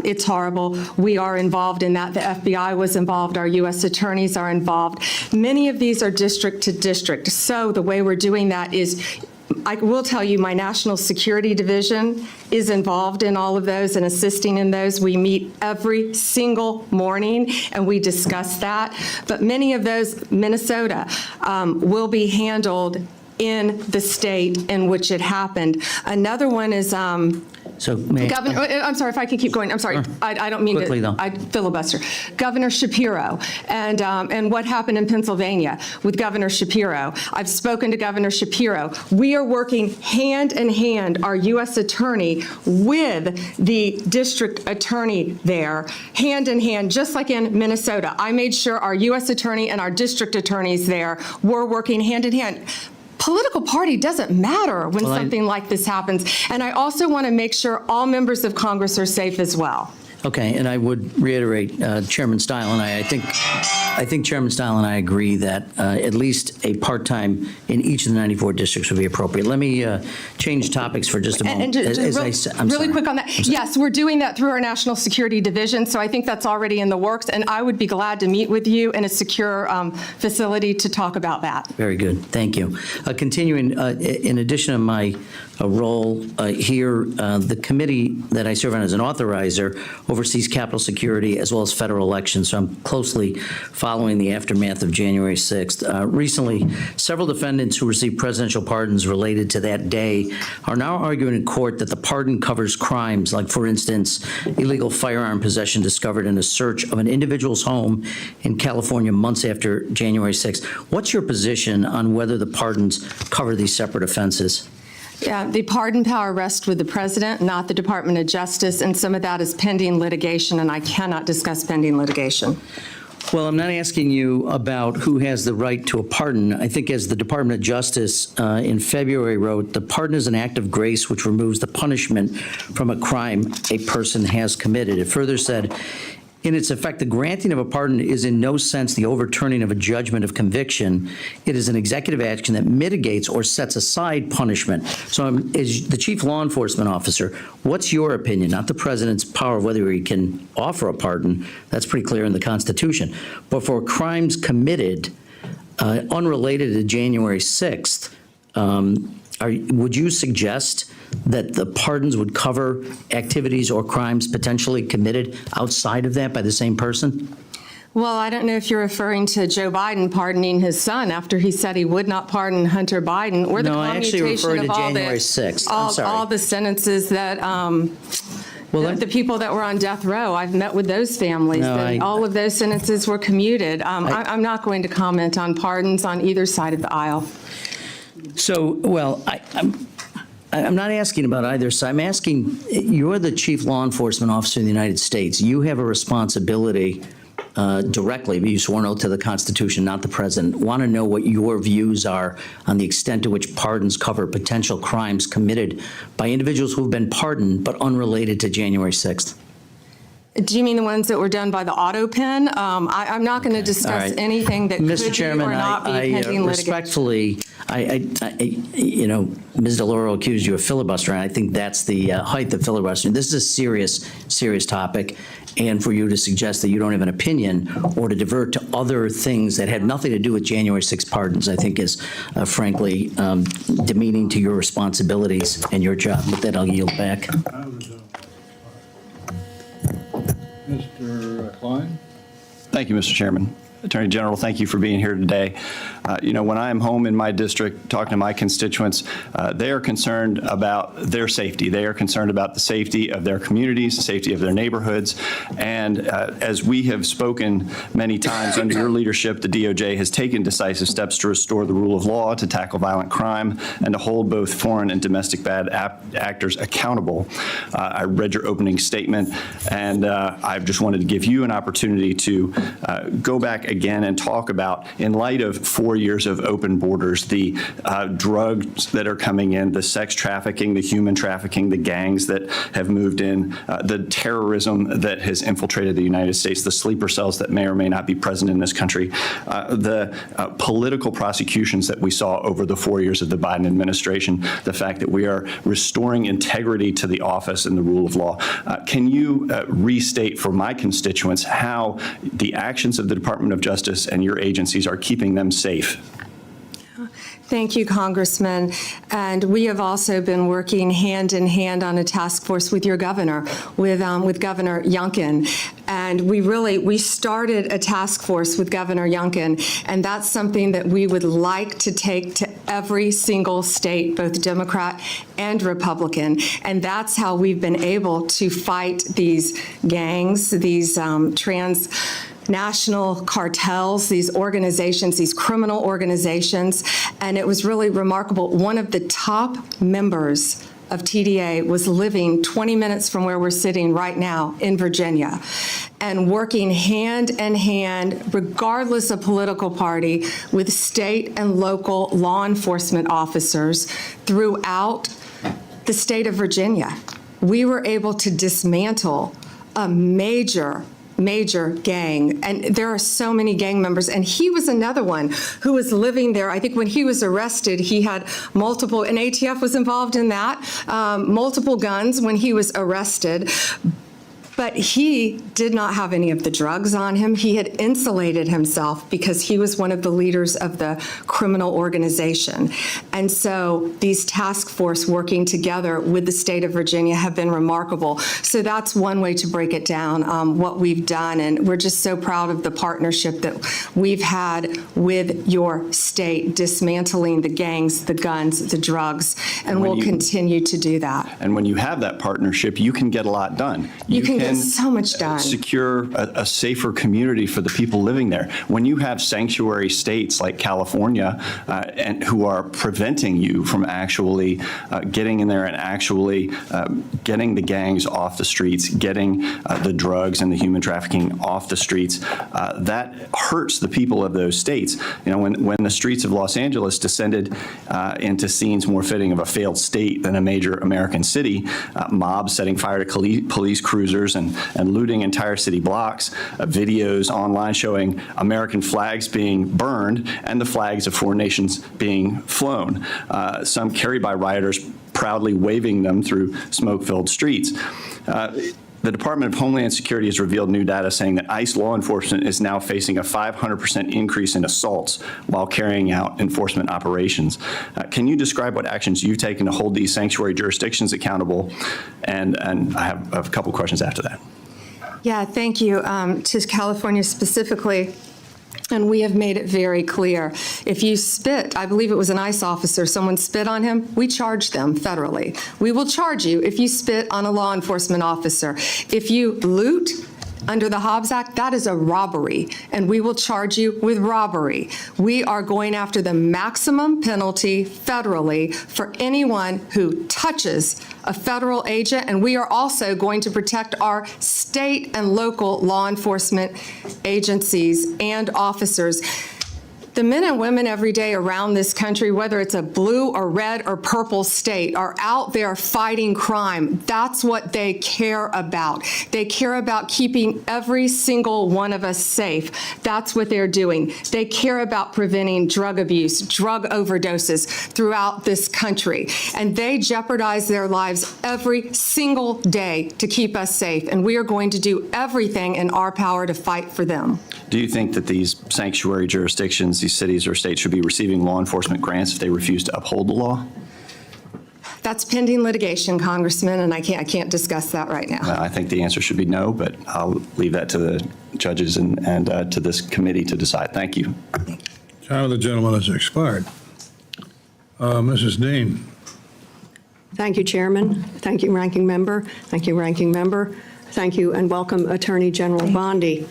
It's horrible. We are involved in that. The FBI was involved. Our U.S. attorneys are involved. Many of these are district to district. So the way we're doing that is, I will tell you, my National Security Division is involved in all of those and assisting in those. We meet every single morning and we discuss that. But many of those, Minnesota, will be handled in the state in which it happened. Another one is Governor, I'm sorry if I can keep going. I'm sorry. I don't mean Quickly, though. I filibuster. Governor Shapiro and what happened in Pennsylvania with Governor Shapiro. I've spoken to Governor Shapiro. We are working hand in hand, our U.S. attorney with the district attorney there, hand in hand, just like in Minnesota. I made sure our U.S. attorney and our district attorneys there were working hand in hand. Political party doesn't matter when something like this happens. And I also want to make sure all members of Congress are safe as well. Okay, and I would reiterate, Chairman Stile and I think Chairman Stile and I agree that at least a part-time in each of the 94 districts would be appropriate. Let me change topics for just a moment. And really quick on that. Yes, we're doing that through our National Security Division, so I think that's already in the works, and I would be glad to meet with you in a secure facility to talk about that. Very good, thank you. Continuing, in addition to my role here, the committee that I serve on as an authorizer oversees Capitol security as well as federal elections, so I'm closely following the aftermath of January 6th. Recently, several defendants who received presidential pardons related to that day are now arguing in court that the pardon covers crimes like, for instance, illegal firearm possession discovered in a search of an individual's home in California months after January 6th. What's your position on whether the pardons cover these separate offenses? Yeah, the pardon power rests with the president, not the Department of Justice, and some of that is pending litigation, and I cannot discuss pending litigation. Well, I'm not asking you about who has the right to a pardon. I think, as the Department of Justice in February wrote, the pardon is an act of grace which removes the punishment from a crime a person has committed. It further said, in its effect, the granting of a pardon is in no sense the overturning of a judgment of conviction. It is an executive action that mitigates or sets aside punishment. So as the chief law enforcement officer, what's your opinion? Not the president's power of whether he can offer a pardon. That's pretty clear in the Constitution. But for crimes committed unrelated to January 6th, would you suggest that the pardons would cover activities or crimes potentially committed outside of that by the same person? Well, I don't know if you're referring to Joe Biden pardoning his son after he said he would not pardon Hunter Biden, or the No, I actually commutation referred of to all January 6th. I'm all, sorry. all the sentences that the people that were on death row. I've met with those families. No, all of those sentences were commuted. I'm not going to comment on pardons on either side of the aisle. So, well, I'm not asking about either side. I'm asking, you're the chief law enforcement officer in the United States. You have a responsibility directly, but you swore an oath to the Constitution, not the president. Want to know what your views are on the extent to which pardons cover potential crimes committed by individuals who have been pardoned but unrelated to January 6th. Do you mean the ones that were done by the auto pen? I'm not going to discuss anything that Mr. could Chairman, be or not be pending litigation. Respectfully, Ms. DeLauro accused you of filibustering. I think that's the height of filibustering. This is a serious, serious topic. and for you to suggest that you don't have an opinion or to divert to other things that had nothing to do with January 6 pardons, I think is frankly demeaning to your responsibilities and your job. With that, I'll yield back. Mr. Klein? Thank you, Mr. Chairman. Attorney General, thank you for being here today. When I am home in my district talking to my constituents, they are concerned about their safety. They are concerned about the safety of their communities, the safety of their neighborhoods. And as we have spoken many times under your leadership, the DOJ has taken decisive steps to restore the rule of law, to tackle violent crime, and to hold both foreign and domestic bad actors accountable. I read your opening statement, and I just wanted to give you an opportunity to go back again and talk about, in light of 4 years of open borders, the drugs that are coming in, the sex trafficking, the human trafficking, the gangs that have moved in, the terrorism that has infiltrated the United States, the sleeper cells that may or may not be present in this country, the political prosecutions that we saw over the 4 years of the Biden administration, the fact that we are restoring integrity to the office and the rule of law. Can you restate for my constituents how the actions of the Department of Justice and your agencies are keeping them safe? Thank you, Congressman. And we have also been working hand in hand on a task force with your governor, with Governor Youngkin. And we started a task force with Governor Youngkin, and that's something that we would like to take to every single state, both Democrat and Republican. And that's how we've been able to fight these gangs, these transnational cartels, these organizations, these criminal organizations. And it was really remarkable. One of the top members of TDA was living 20 minutes from where we're sitting right now in Virginia, and working hand in hand, regardless of political party, with state and local law enforcement officers throughout the state of Virginia. We were able to dismantle a major gang, and there are so many gang members, and he was another one who was living there. I think when he was arrested, he had multiple, and ATF was involved in that, multiple guns when he was arrested. But he did not have any of the drugs on him. He had insulated himself because he was one of the leaders of the criminal organization. And so these task force working together with the state of Virginia have been remarkable. So that's one way to break it down, what we've done. And we're just so proud of the partnership that we've had with your state, dismantling the gangs, the guns, the drugs, and we'll continue to do that. And when you have that partnership, you can get a lot done. You can get so much done. Secure a safer community for the people living there. When you have sanctuary states like California and who are preventing you from actually getting in there and actually getting the gangs off the streets, getting the drugs and the human trafficking off the streets, that hurts the people of those states. When the streets of Los Angeles descended into scenes more fitting of a failed state than a major American city, mobs setting fire to police cruisers and looting entire city blocks, videos online showing American flags being burned and the flags of foreign nations being flown, some carried by rioters proudly waving them through smoke-filled streets. The Department of Homeland Security has revealed new data saying that ICE law enforcement is now facing a 500% increase in assaults while carrying out enforcement operations. Can you describe what actions you've taken to hold these sanctuary jurisdictions accountable? And I have a couple questions after that. Yeah, thank you. To California specifically, and we have made it very clear. If you spit, I believe it was an ICE officer, someone spit on him, we charge them federally. We will charge you if you spit on a law enforcement officer. If you loot under the Hobbs Act, that is a robbery, and we will charge you with robbery. We are going after the maximum penalty federally for anyone who touches a federal agent, and we are also going to protect our state and local law enforcement agencies and officers. The men and women every day around this country, whether it's a blue or red or purple state, are out there fighting crime. That's what they care about. They care about keeping every single one of us safe. That's what they're doing. They care about preventing drug abuse, drug overdoses throughout this country. And they jeopardize their lives every single day to keep us safe. And we are going to do everything in our power to fight for them. Do you think that these sanctuary jurisdictions, these cities or states, should be receiving law enforcement grants if they refuse to uphold the law? That's pending litigation, Congressman, and I can't discuss that right now. I think the answer should be no, but I'll leave that to the judges and to this committee to decide. Thank you. Time of the gentleman has expired. Mrs. Dean. Thank you, Chairman. Thank you, Ranking Member. Thank you, Ranking Member. Thank you, and welcome, Attorney General Bondi.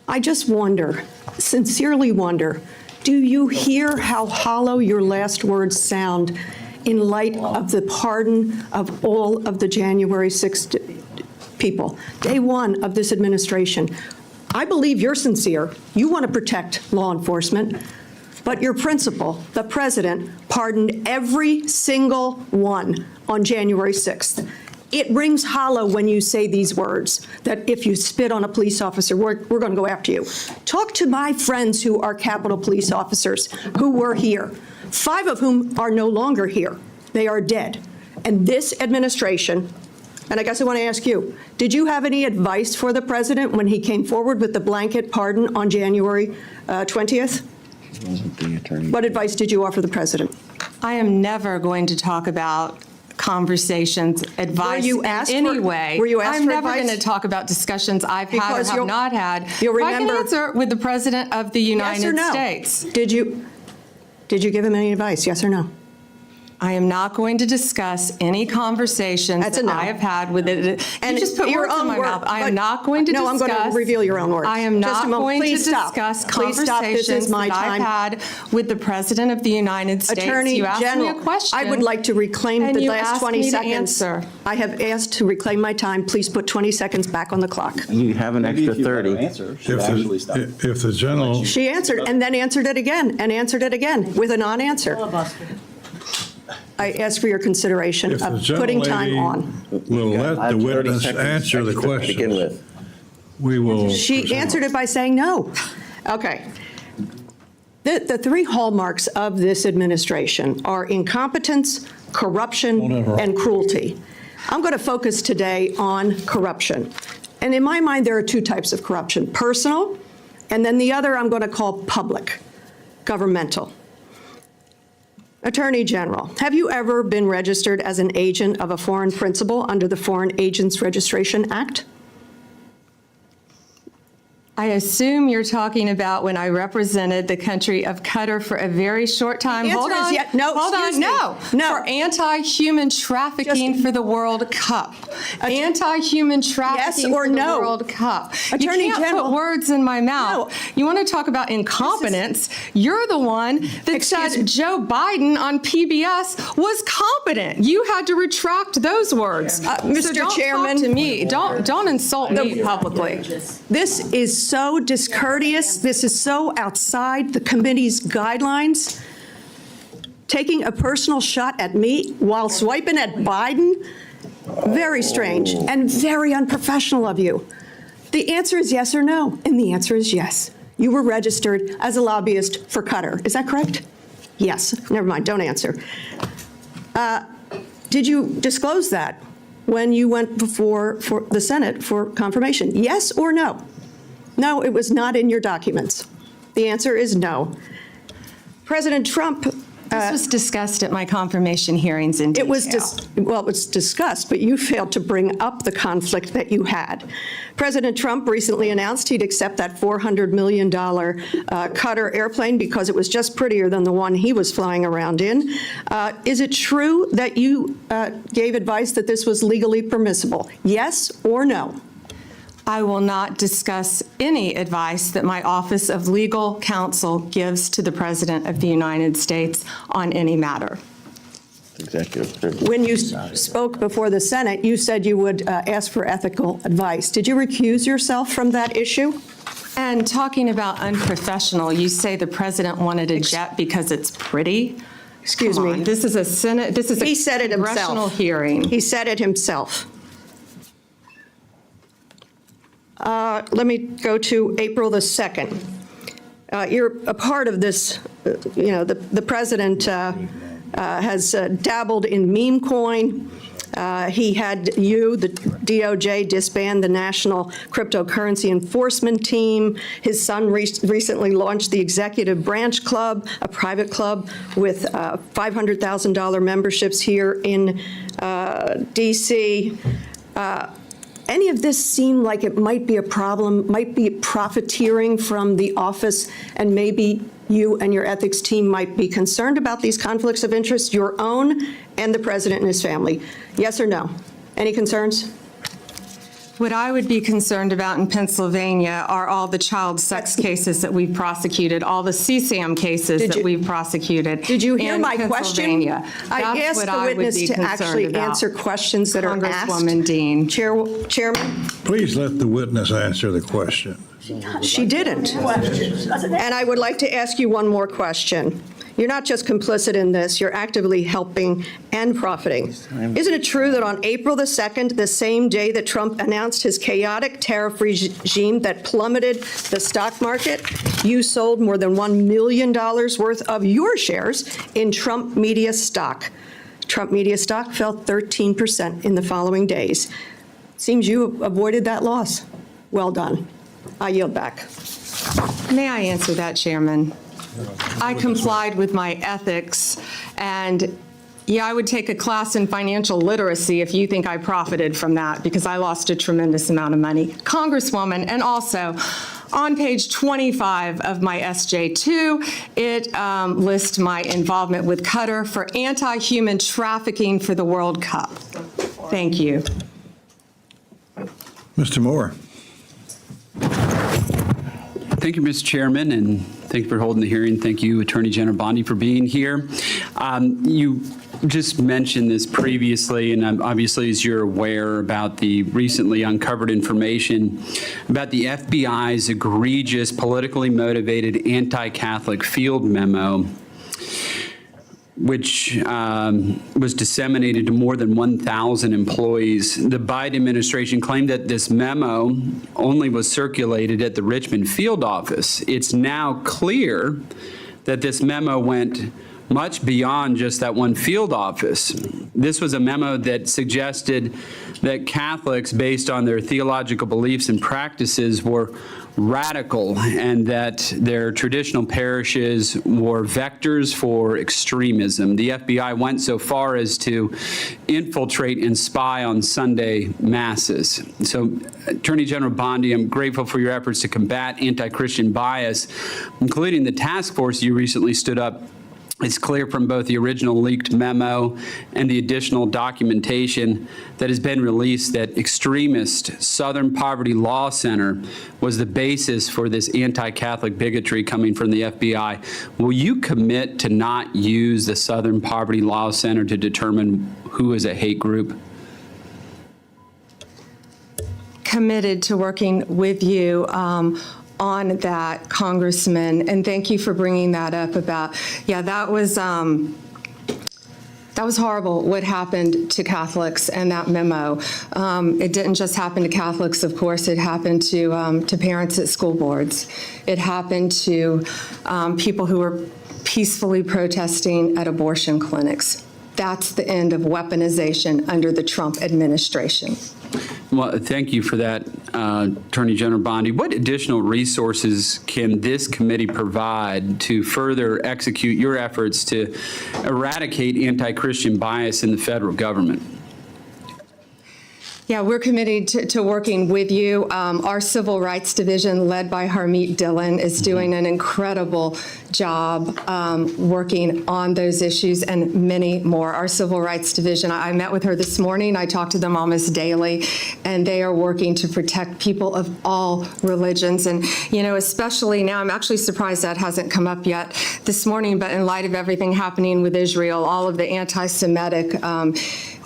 I just wonder, sincerely wonder, do you hear how hollow your last words sound in light of the pardon of all of the January 6th people, day one of this administration? I believe you're sincere. You want to protect law enforcement, but your principal, the president, pardoned every single one on January 6th. It rings hollow when you say these words, that if you spit on a police officer, we're going to go after you. Talk to my friends who are Capitol Police officers who were here, 5 of whom are no longer here. They are dead. And this administration, and I guess I want to ask you, did you have any advice for the president when he came forward with the blanket pardon on January 20th? What advice did you offer the president? I am never going to talk about conversations, advice Were you asked in any for- way. were you asked I'm for never advice? going to talk about discussions I've had Because or have you'll- not had. you'll If I remember- can answer with the President of the United Yes or no? States. Did you give him any advice, yes or no? I am not going to discuss any conversations That's a that no. I have had with it. And You just put your words in own my word, mouth. I but- am not going to No, I'm discuss. going to reveal your own words. I am Just a not moment. going to Please stop. discuss Please stop. This is conversations my that I've time. had with the President of the United States. Attorney You asked General, me a question. I would like to reclaim and the you last asked 20 me to seconds. answer. I have asked to reclaim my time. Please put 20 seconds back on the clock. You have an extra 30. If the general, She answered and then answered it again and answered it again with a non-answer. I ask for your consideration if the of general putting time lady on. will let the witness answer the question, we will. She proceed. answered it by saying no. Okay. The 3 hallmarks of this administration are incompetence, corruption, and cruelty. I'm going to focus today on corruption. And in my mind, there are 2 types of corruption: personal, and then the other I'm going to call public, governmental. Attorney General, have you ever been registered as an agent of a foreign principal under the Foreign Agents Registration Act? I assume you're talking about when I represented the country of Qatar for a very short time. The answer Hold is on. yes. No, hold excuse on. me. No. No. For anti-human trafficking Just- for the World Cup. Anti-human trafficking or for the no? World Cup. Attorney you can't General- put words in my mouth. No. You want to talk about incompetence? You're the one that Excuse said me. Joe Biden on PBS was competent. You had to retract those words. Mr. So don't Chairman. talk to me. Don't insult me publicly. This is so discourteous. This is so outside the committee's guidelines. Taking a personal shot at me while swiping at Biden? Very strange and very unprofessional of you. The answer is yes or no, and the answer is yes. You were registered as a lobbyist for Qatar. Is that correct? Yes. Never mind, don't answer. Did you disclose that when you went before for the Senate for confirmation? Yes or no? No, it was not in your documents. The answer is no. President Trump. This was discussed at my confirmation hearings in detail. It was it was discussed, but you failed to bring up the conflict that you had. President Trump recently announced he'd accept that $400 million Qatar airplane because it was just prettier than the one he was flying around in. Is it true that you gave advice that this was legally permissible? Yes or no? I will not discuss any advice that my Office of Legal Counsel gives to the President of the United States on any matter. Executive privilege. When you spoke before the Senate, you said you would ask for ethical advice. Did you recuse yourself from that issue? And talking about unprofessional, you say the president wanted a jet because it's pretty? Excuse Come me. on, this is a Senate, this is a He said it himself. congressional hearing. He said it himself. Let me go to April the 2nd. You're a part of this, the president has dabbled in meme coin. He had the DOJ, disband the National Cryptocurrency Enforcement Team. His son recently launched the Executive Branch Club, a private club with $500,000 memberships here in D.C. Any of this seem like it might be a problem, might be profiteering from the office, and maybe you and your ethics team might be concerned about these conflicts of interest, your own and the president and his family? Yes or no? Any concerns? What I would be concerned about in Pennsylvania are all the child sex cases that we've prosecuted, all the CSAM cases that we've prosecuted. Did you hear in my question? Pennsylvania. I That's asked what the I would witness be to concerned actually about. answer questions that are asked. Congresswoman Dean. Chairman? Please let the witness answer the question. She didn't. And I would like to ask you one more question. You're not just complicit in this, you're actively helping and profiting. Isn't it true that on April the 2nd, the same day that Trump announced his chaotic tariff regime that plummeted the stock market, you sold more than $1 million worth of your shares in Trump media stock? Trump media stock fell 13% in the following days. Seems you avoided that loss. Well done. I yield back. May I answer that, Chairman? I complied with my ethics, and yeah, I would take a class in financial literacy if you think I profited from that, because I lost a tremendous amount of money. Congresswoman, and also on page 25 of my SJ2, it lists my involvement with Qatar for anti-human trafficking for the World Cup. Thank you. Mr. Moore. Thank you, Mr. Chairman, and thank you for holding the hearing. Thank you, Attorney General Bondi, for being here. You just mentioned this previously, and obviously, as you're aware, about the recently uncovered information about the FBI's egregious, politically motivated anti-Catholic field memo, which was disseminated to more than 1,000 employees. The Biden administration claimed that this memo only was circulated at the Richmond field office. It's now clear that this memo went much beyond just that one field office. This was a memo that suggested that Catholics, based on their theological beliefs and practices, were radical, and that their traditional parishes were vectors for extremism. The FBI went so far as to infiltrate and spy on Sunday masses. So, Attorney General Bondi, I'm grateful for your efforts to combat anti-Christian bias, including the task force you recently stood up. It's clear from both the original leaked memo and the additional documentation that has been released that extremist Southern Poverty Law Center was the basis for this anti-Catholic bigotry coming from the FBI. Will you commit to not use the Southern Poverty Law Center to determine who is a hate group? Committed to working with you on that, Congressman, and thank you for bringing that up about, that was horrible what happened to Catholics and that memo. It didn't just happen to Catholics, of course, it happened to parents at school boards. It happened to people who were peacefully protesting at abortion clinics. That's the end of weaponization under the Trump administration. Well, thank you for that, Attorney General Bondi. What additional resources can this committee provide to further execute your efforts to eradicate anti-Christian bias in the federal government? Yeah, we're committed to working with you. Our Civil Rights Division, led by Harmeet Dillon, is doing an incredible job working on those issues and many more. Our Civil Rights Division, I met with her this morning. I talk to them almost daily, and they are working to protect people of all religions. And, especially now, I'm actually surprised that hasn't come up yet this morning, but in light of everything happening with Israel, all of the anti-Semitic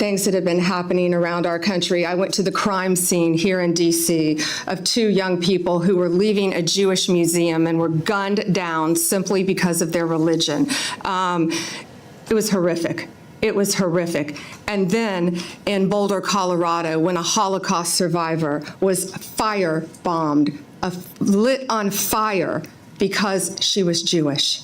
things that have been happening around our country. I went to the crime scene here in D.C. of 2 young people who were leaving a Jewish museum and were gunned down simply because of their religion. It was horrific. It was horrific. And then in Boulder, Colorado, when a Holocaust survivor was firebombed, lit on fire because she was Jewish.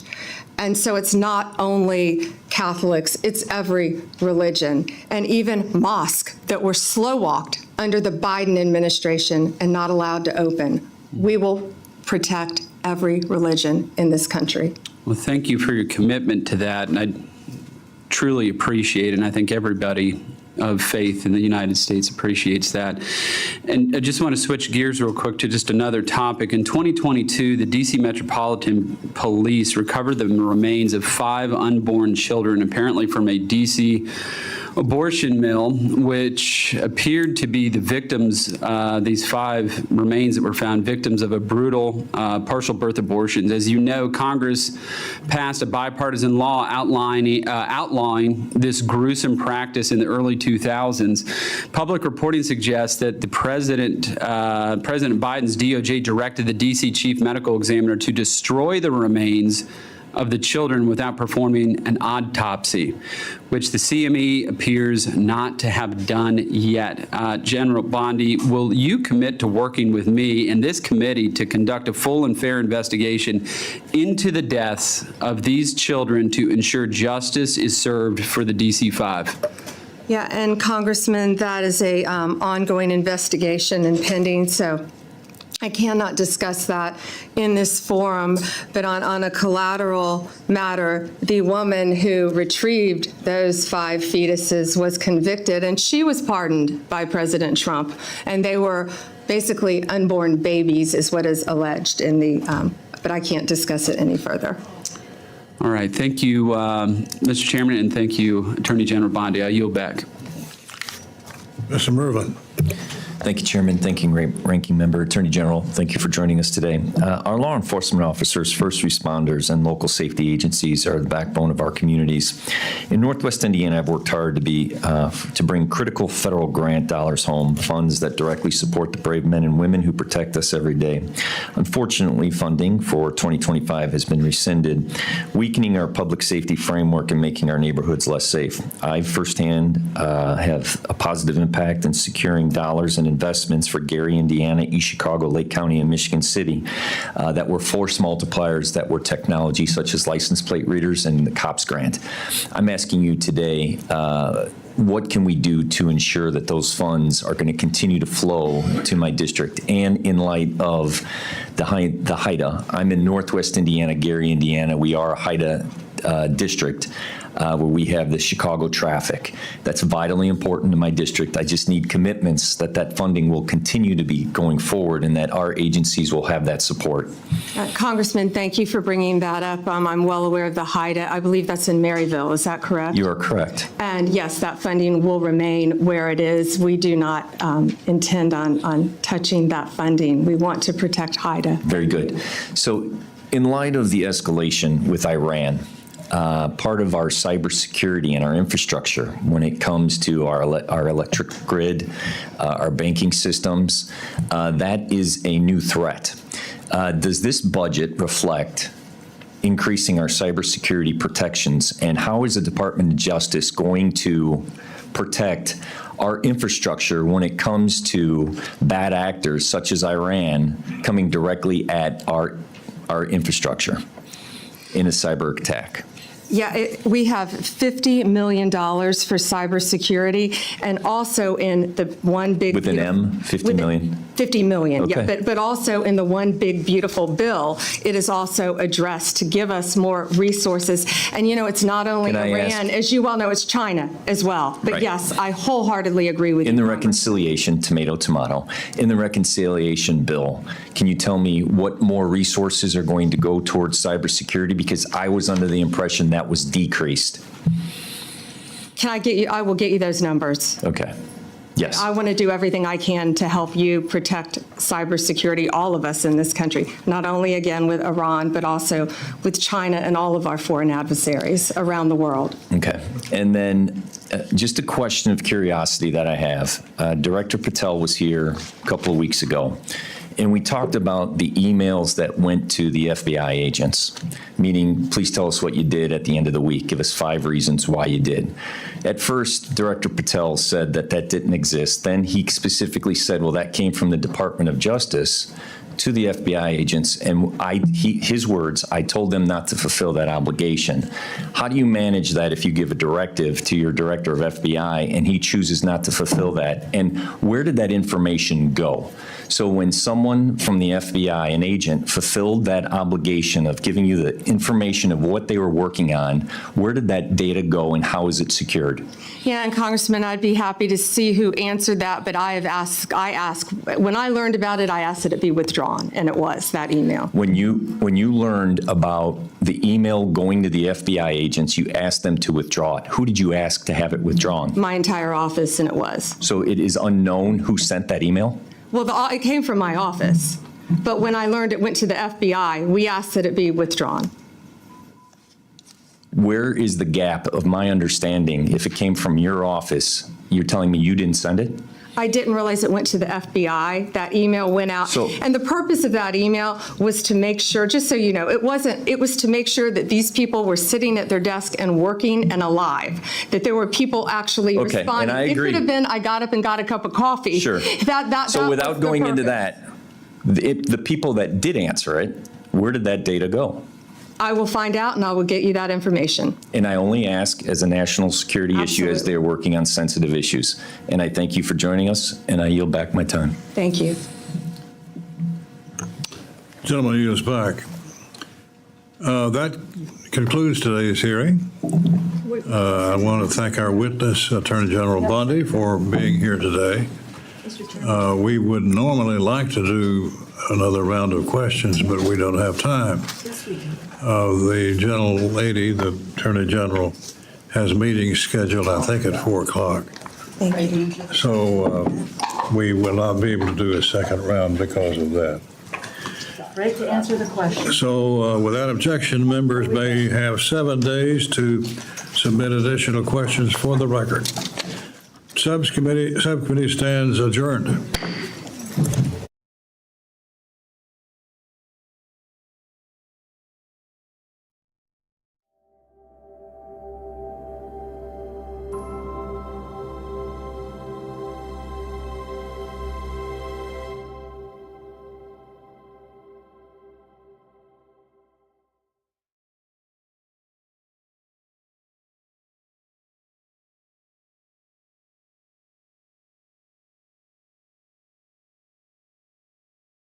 And so it's not only Catholics, it's every religion, and even mosques that were slow-walked under the Biden administration and not allowed to open. We will protect every religion in this country. Well, thank you for your commitment to that, and I truly appreciate it, and I think everybody of faith in the United States appreciates that. And I just want to switch gears real quick to just another topic. In 2022, the D.C. Metropolitan Police recovered the remains of 5 unborn children, apparently from a D.C. abortion mill, which appeared to be the victims, these 5 remains that were found victims of a brutal partial birth abortions. As you know, Congress passed a bipartisan law outlawing this gruesome practice in the early 2000s. Public reporting suggests that the President Biden's DOJ directed the D.C. Chief Medical Examiner to destroy the remains of the children without performing an autopsy, which the CME appears not to have done yet. General Bondi, will you commit to working with me and this committee to conduct a full and fair investigation into the deaths of these children to ensure justice is served for the DC-5? Yeah, and Congressman, that is a ongoing investigation and pending, so I cannot discuss that in this forum, but on a collateral matter, the woman who retrieved those 5 fetuses was convicted, and she was pardoned by President Trump, and they were basically unborn babies is what is alleged in the, but I can't discuss it any further. All right, thank you, Mr. Chairman, and thank you, Attorney General Bondi. I yield back. Mr. Mervin. Thank you, Chairman. Thank you, Ranking Member. Attorney General, thank you for joining us today. Our law enforcement officers, first responders, and local safety agencies are the backbone of our communities. In Northwest Indiana, I've worked hard to bring critical federal grant dollars home, funds that directly support the brave men and women who protect us every day. Unfortunately, funding for 2025 has been rescinded, weakening our public safety framework and making our neighborhoods less safe. I firsthand have a positive impact in securing dollars and investments for Gary, Indiana, East Chicago, Lake County, and Michigan City that were force multipliers that were technology such as license plate readers and the COPS grant. I'm asking you today, what can we do to ensure that those funds are going to continue to flow to my district? And in light of the HIDA, I'm in Northwest Indiana, Gary, Indiana. We are a HIDA district. Where we have the Chicago traffic. That's vitally important to my district. I just need commitments that that funding will continue to be going forward and that our agencies will have that support. Congressman, thank you for bringing that up. I'm well aware of the HIDA. I believe that's in Maryville. Is that correct? You are correct. And yes, that funding will remain where it is. We do not intend on touching that funding. We want to protect HIDA. Very good. So in light of the escalation with Iran, part of our cybersecurity and our infrastructure when it comes to our electric grid, our banking systems, that is a new threat. Does this budget reflect increasing our cybersecurity protections, and how is the Department of Justice going to protect our infrastructure when it comes to bad actors such as Iran coming directly at our infrastructure in a cyber attack? Yeah, we have $50 million for cybersecurity, and also in the one big... With an M, 50 million? 50 million, okay. Yeah, but also in the one big beautiful bill, it is also addressed to give us more resources. And it's not only Iran, as you well know, it's China as well. But right. Yes, I wholeheartedly agree with you. In the reconciliation, tomato, in the reconciliation bill, can you tell me what more resources are going to go towards cybersecurity? Because I was under the impression that was decreased. Can I get you? I will get you those numbers. Okay. Yes. I want to do everything I can to help you protect cybersecurity, all of us in this country, not only, again, with Iran, but also with China and all of our foreign adversaries around the world. Okay. And then Just a question of curiosity that I have. Director Patel was here a couple of weeks ago, and we talked about the emails that went to the FBI agents, meaning, please tell us what you did at the end of the week. Give us 5 reasons why you did. At first, Director Patel said that that didn't exist. Then he specifically said, well, that came from the Department of Justice to the FBI agents, and his words, I told them not to fulfill that obligation. How do you manage that if you give a directive to your director of FBI and he chooses not to fulfill that? And where did that information go? So when someone from the FBI, an agent, fulfilled that obligation of giving you the information of what they were working on, where did that data go and how is it secured? Yeah, and Congressman, I'd be happy to see who answered that, but I asked, when I learned about it, I asked that it be withdrawn, and it was, that email. When you learned about the email going to the FBI agents, you asked them to withdraw it. Who did you ask to have it withdrawn? My entire office, and it was. So it is unknown who sent that email? Well, it came from my office, but when I learned it went to the FBI, we asked that it be withdrawn. Where is the gap of my understanding? If it came from your office, you're telling me you didn't send it? I didn't realize it went to the FBI. That email went out. And the purpose of that email was to make sure, just so you know, it was to make sure that these people were sitting at their desk and working and alive, that there were people actually responding. And I agree. It could have been, I got up and got a cup of coffee. Sure. So without going into that, the people that did answer it, where did that data go? I will find out, and I will get you that information. And I only ask as a national security issue as they're working on sensitive issues. And I thank you for joining us, and I yield back my time. Thank you. Gentleman yields back. That concludes today's hearing. I want to thank our witness, Attorney General Bondi, for being here today. We would normally like to do another round of questions, but we don't have time. The gentle lady, the Attorney General, has meetings scheduled, I think, at 4 o'clock. Thank you. So we will not be able to do a second round because of that. Ready to answer the question. So without objection, members may have 7 days to submit additional questions for the record. Subcommittee stands adjourned.